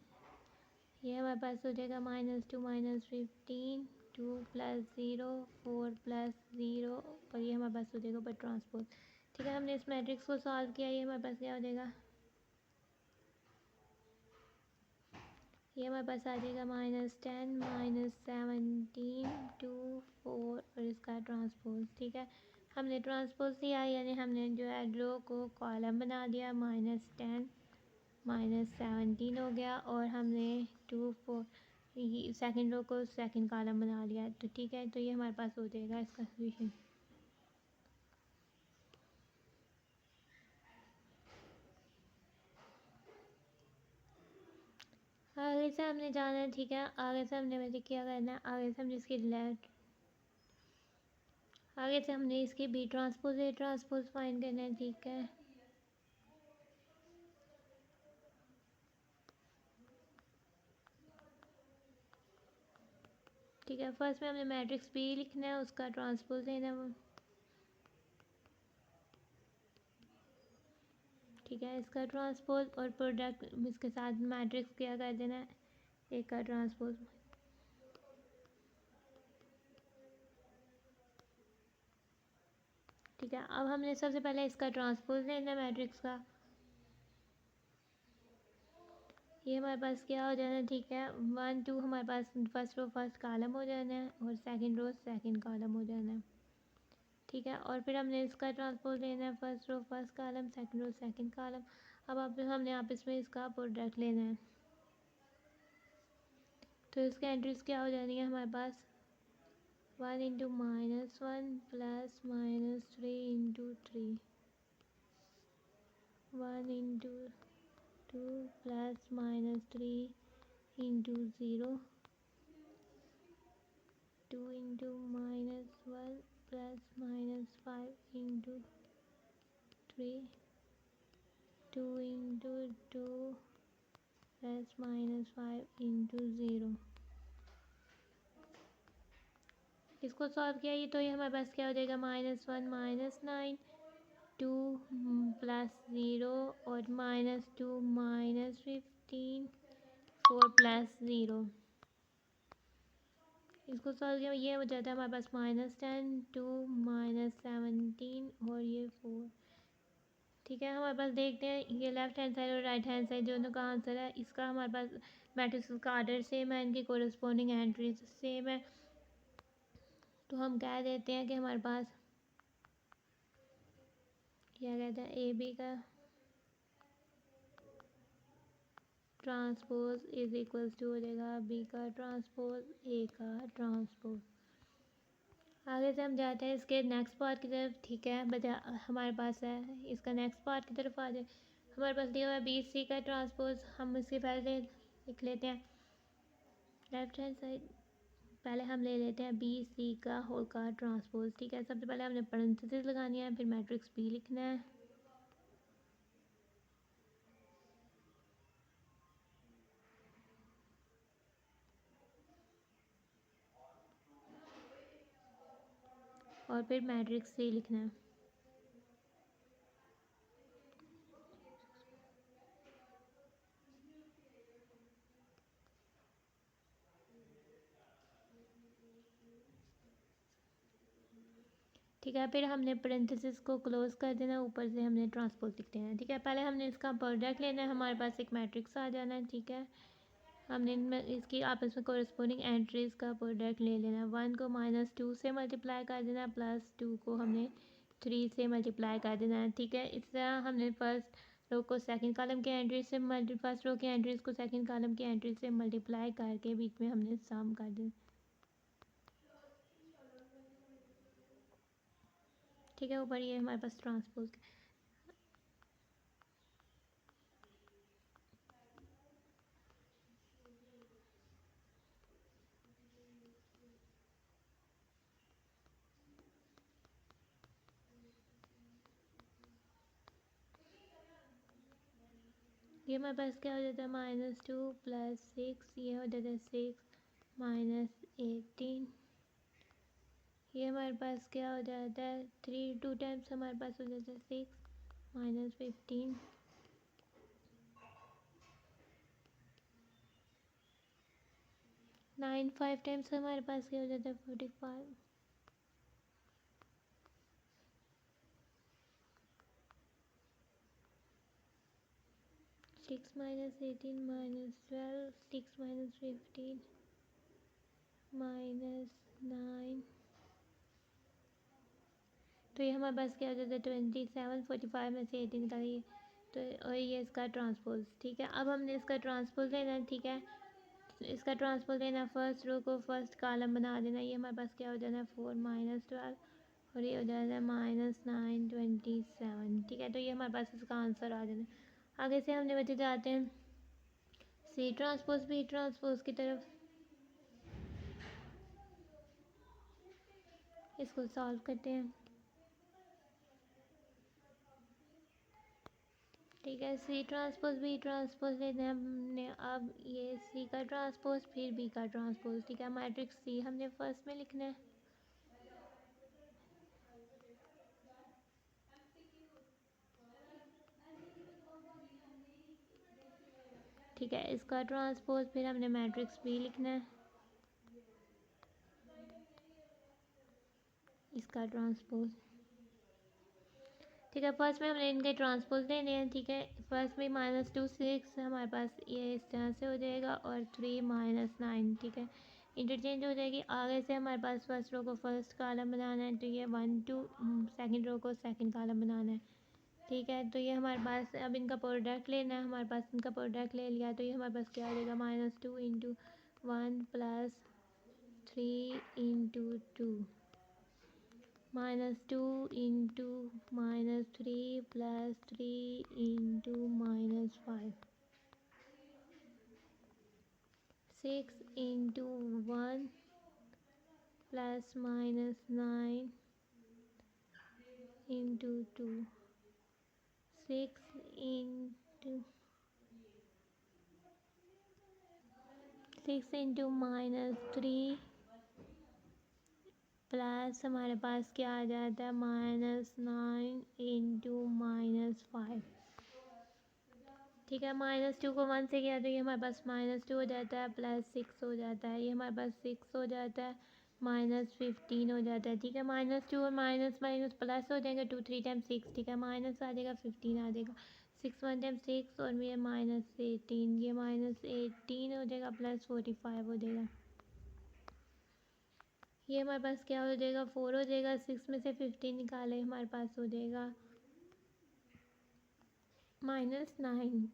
ये हमारे पास हो जाएगा -2 -15, 2 + 0 4 + 0, और ये हमारे पास हो जाएगा ऊपर ट्रांसपोज। ठीक है, हमने इस मैट्रिक्स को सॉल्व किया, ये हमारे पास क्या हो जाएगा, ये हमारे पास आ जाएगा -10 -17 2 4 और इसका ट्रांसपोज। ठीक है, हमने ट्रांसपोज दिया, यानी हमने जो है रो को कॉलम बना दिया। -10 -17 हो गया और हमने 2 4 सेकेंड रो को सेकेंड कॉलम बना लिया। तो ठीक है, तो ये हमारे पास हो जाएगा इसका सोल्यूशन। आगे से हमने जाना है। ठीक है, आगे से हमने वैसे क्या करना है, आगे से हमने इसकी लेफ्ट, आगे से हमने इसकी B transpose A transpose find करना है। ठीक है, ठीक है, फर्स्ट में हमने मैट्रिक्स बी लिखना है, उसका ट्रांसपोज लेना है वो। ठीक है, इसका ट्रांसपोज और प्रोडक्ट इसके साथ मैट्रिक्स क्या कर देना है, एक का ट्रांसपोज। ठीक है, अब हमने सबसे पहले इसका ट्रांसपोज लेना है मैट्रिक्स का। ये हमारे पास क्या हो जाना है, ठीक है, 1 2 हमारे पास फर्स्ट रो फर्स्ट कॉलम हो जाना है और सेकंड रो सेकंड कॉलम हो जाना है। ठीक है। और फिर हमने इसका ट्रांसपोज लेना है, first row first column, second row second column. अब हमने आपस में इसका प्रोडक्ट लेना है। तो इसके एंट्रीज क्या हो जाएंगे हमारे पास, 1 into -1 plus -3 into 3, 1 into 2 plus -3 into 0, 2 into -1 plus -5 into 3, 2 into 2 plus -5 into 0। इसको सॉल्व किया ये तो ये हमारे पास क्या हो जाएगा, -1 -9, 2 प्लस 0 और -2 -15, 4 प्लस 0। इसको सॉल्व किया ये हो जाता है हमारे पास -10, 2 -17 और ये 4। ठीक है, हमारे पास देखते हैं ये लेफ्ट हैंड साइड और राइट हैंड साइड दोनों का आंसर है। इसका हमारे पास मैट्रिक्स का आर्डर सेम है, इनकी कोरस्पॉन्डिंग एंट्रीज सेम है। तो हम कह देते हैं कि हमारे पास क्या कहते हैं, ए बी का ट्रांसपोज इज इक्वल्स टू हो जाएगा बी का ट्रांसपोज ए का ट्रांसपोज। आगे से हम जाते हैं इसके नेक्स्ट पार्ट की तरफ। ठीक है, बचा हमारे पास है इसका नेक्स्ट पार्ट की तरफ आ जाए। हमारे पास दिया हुआ है बी सी का ट्रांसपोज। हम इसके पहले लिख लेते हैं लेफ्ट हैंड साइड, पहले हम ले लेते हैं बी सी का होल का ट्रांसपोज। ठीक है, सबसे पहले हमने पैरेंथेसिस लगानी है, फिर मैट्रिक्स बी लिखना है। और फिर मैट्रिक्स सी लिखना है। ठीक है, फिर हमने पैरेंथेसिस को क्लोज कर देना, ऊपर से हमने ट्रांसपोज लिख देना है। ठीक है, पहले हमने इसका प्रोडक्ट लेना है, हमारे पास एक मैट्रिक्स आ जाना है। ठीक है, हमने इनमें इसकी आपस में कोरस्पोंडिंग एंट्रीज का प्रोडक्ट ले लेना है। 1 को -2 से मल्टीप्लाई कर देना है, +2 को हमने 3 से मल्टीप्लाई कर देना है। ठीक है, इस तरह हमने फर्स्ट रो को सेकंड कॉलम के एंट्रीज से फर्स्ट रो की एंट्रीज को सेकंड कॉलम की एंट्रीज से मल्टीप्लाई करके बीच में हमने सम कर देना। ठीक है, ऊपर ये हमारे पास ट्रांसपोज। ये हमारे पास क्या हो जाता है, -2 + 6, ये हो जाता है 6 - 18। ये हमारे पास क्या हो जाता है, 3 2 टाइम्स हमारे पास हो जाता है 6 - 15। 9 5 टाइम्स हमारे पास क्या हो जाता है 45। 6 - 18 - 12, 6 - 15 -9। तो ये हमारे पास क्या हो जाता है 27, 45 में से 18 निकालिए तो, और ये इसका ट्रांसपोज। ठीक है, अब हमने इसका ट्रांसपोज लेना है। ठीक है, इसका ट्रांसपोज लेना, फर्स्ट रो को फर्स्ट कॉलम बना देना। ये हमारे पास क्या हो जाना है 4 - 12 और ये हो जाता है -9 27। ठीक है, तो ये हमारे पास इसका आंसर आ जाना है। आगे से हमने बचे जाते हैं सी ट्रांसपोज बी ट्रांसपोज की तरफ। इसको सॉल्व करते हैं। ठीक है, सी ट्रांसपोज बी ट्रांसपोज लेते हैं हमने। अब ये सी का ट्रांसपोज फिर बी का ट्रांसपोज। ठीक है, मैट्रिक्स सी हमने फर्स्ट में लिखना है। ठीक है, इसका ट्रांसपोज फिर हमने मैट्रिक्स बी लिखना है। इसका ट्रांसपोज। ठीक है, फर्स्ट में हमने इनके ट्रांसपोज लेने हैं। ठीक है, फर्स्ट में -2 6 हमारे पास ये इस तरह से हो जाएगा और 3 - 9। ठीक है, इंटरचेंज हो जाएगी। आगे से हमारे पास फर्स्ट रो को फर्स्ट कॉलम बनाना है, तो ये 1 2, सेकंड रो को सेकंड कॉलम बनाना है, ठीक है। तो ये हमारे पास अब इनका प्रोडक्ट लेना है, हमारे पास इनका प्रोडक्ट ले लिया, तो ये हमारे पास क्या आ जाएगा, -2 × 1 + 3 × 2, -2 × -3 + 3 × -5, 6 × 1 + -9 × 2, 6 × -3 प्लस हमारे पास क्या आ जाता है, -9 × -5, ठीक है। -2 को 1 से किया तो ये हमारे पास -2 हो जाता है, +6 हो जाता है, ये हमारे पास 6 हो जाता है, -15 हो जाता है, ठीक है। -2 और माइनस माइनस प्लस हो जाएंगे, 2 3 टाइम 6, ठीक है, माइनस आ जाएगा, 15 आ जाएगा, 6 1 टाइम 6 और ये -18, ये -18 हो जाएगा, +45 हो जाएगा, ये हमारे पास क्या हो जाएगा, 4 हो जाएगा। 6 में से 15 निकाले, हमारे पास हो जाएगा -9,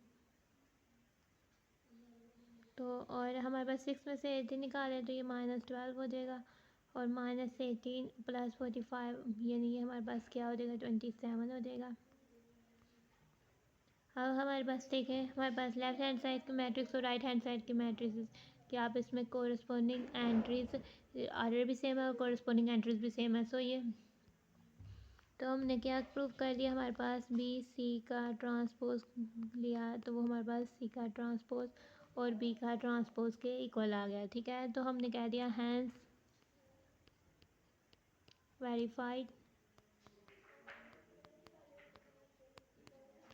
तो और हमारे पास 6 में से 18 निकाले तो ये -12 हो जाएगा, और -18 + 45 यानी ये हमारे पास क्या हो जाएगा, 27 हो जाएगा। अब हमारे पास ठीक है, हमारे पास लेफ्ट हैंड साइड की मैट्रिक्स और राइट हैंड साइड की मैट्रिक्स कि आप इसमें कोरस्पॉन्डिंग एंट्रीज ऑर्डर भी सेम है और कोरस्पॉन्डिंग एंट्रीज भी सेम है। सो ये तो हमने क्या प्रूव कर लिया, हमारे पास बी सी का ट्रांसपोज लिया, तो वो हमारे पास सी का ट्रांसपोज और बी का ट्रांसपोज के इक्वल आ गया, ठीक है। तो हमने कह दिया हैंस वेरीफाइड,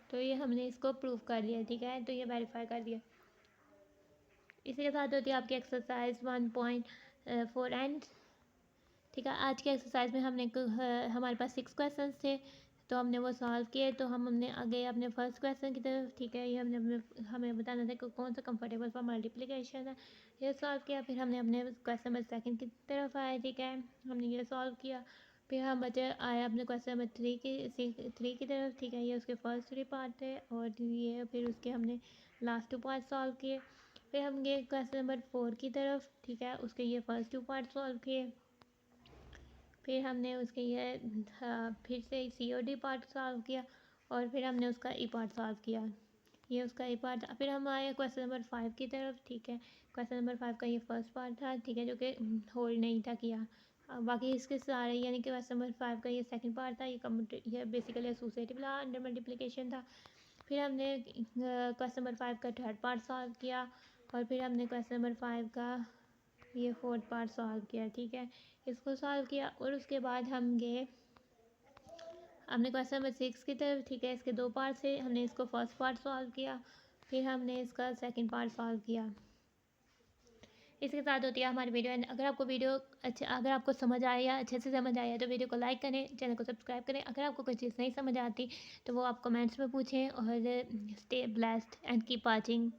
तो ये हमने इसको प्रूव कर लिया, ठीक है, तो ये वेरीफाई कर दिया। इसी के साथ होती है आपकी एक्सरसाइज 1.4 एंड, ठीक है। आज के एक्सरसाइज में हमने हमारे पास 6 क्वेश्चन थे, तो हमने वो सॉल्व किए। तो हमने आगे अपने फर्स्ट क्वेश्चन की तरफ, ठीक है, ये हमें बताना था कि कौन सा कंफर्टेबल फॉर मल्टीप्लिकेशन है, ये सॉल्व किया। फिर हमने अपने क्वेश्चन नंबर सेकंड की तरफ आए, ठीक है, हमने ये सॉल्व किया। फिर हम बचे आए अपने क्वेश्चन नंबर 3 की तरफ, ठीक है, ये उसके फर्स्ट 3 पार्ट थे, और ये फिर उसके हमने लास्ट 2 पार्ट सॉल्व किए। फिर हम गए क्वेश्चन नंबर 4 की तरफ, ठीक है, उसके ये फर्स्ट 2 पार्ट सॉल्व किए। फिर हमने उसके ये फिर से COD पार्ट सॉल्व किया, और फिर हमने उसका ई पार्ट सॉल्व किया, ये उसका ई पार्ट। फिर हम आए क्वेश्चन नंबर 5 की तरफ, ठीक है, क्वेश्चन नंबर 5 का ये फर्स्ट पार्ट था, ठीक है, जो कि होल्ड नहीं था किया। बाकी इसके सारे यानी कि क्वेश्चन नंबर 5 का ये सेकंड पार्ट था, ये basically associative law under multiplication था। फिर हमने क्वेश्चन नंबर 5 का थर्ड पार्ट सॉल्व किया, और फिर हमने क्वेश्चन नंबर 5 का ये फोर्थ पार्ट सॉल्व किया, ठीक है, इसको सॉल्व किया। और उसके बाद हम गए हमने क्वेश्चन नंबर 6 की तरफ, ठीक है, इसके 2 पार्ट से हमने इसको फर्स्ट पार्ट सॉल्व किया, फिर हमने इसका सेकंड पार्ट सॉल्व किया। इसके साथ होती है हमारी वीडियो एंड। अगर आपको वीडियो अगर आपको समझ आया, अच्छे से समझ आया, तो वीडियो को लाइक करें, चैनल को सब्सक्राइब करें। अगर आपको कोई चीज़ नहीं समझ आती तो वो आप कमेंट्स में पूछें, और stay blessed and keep watching.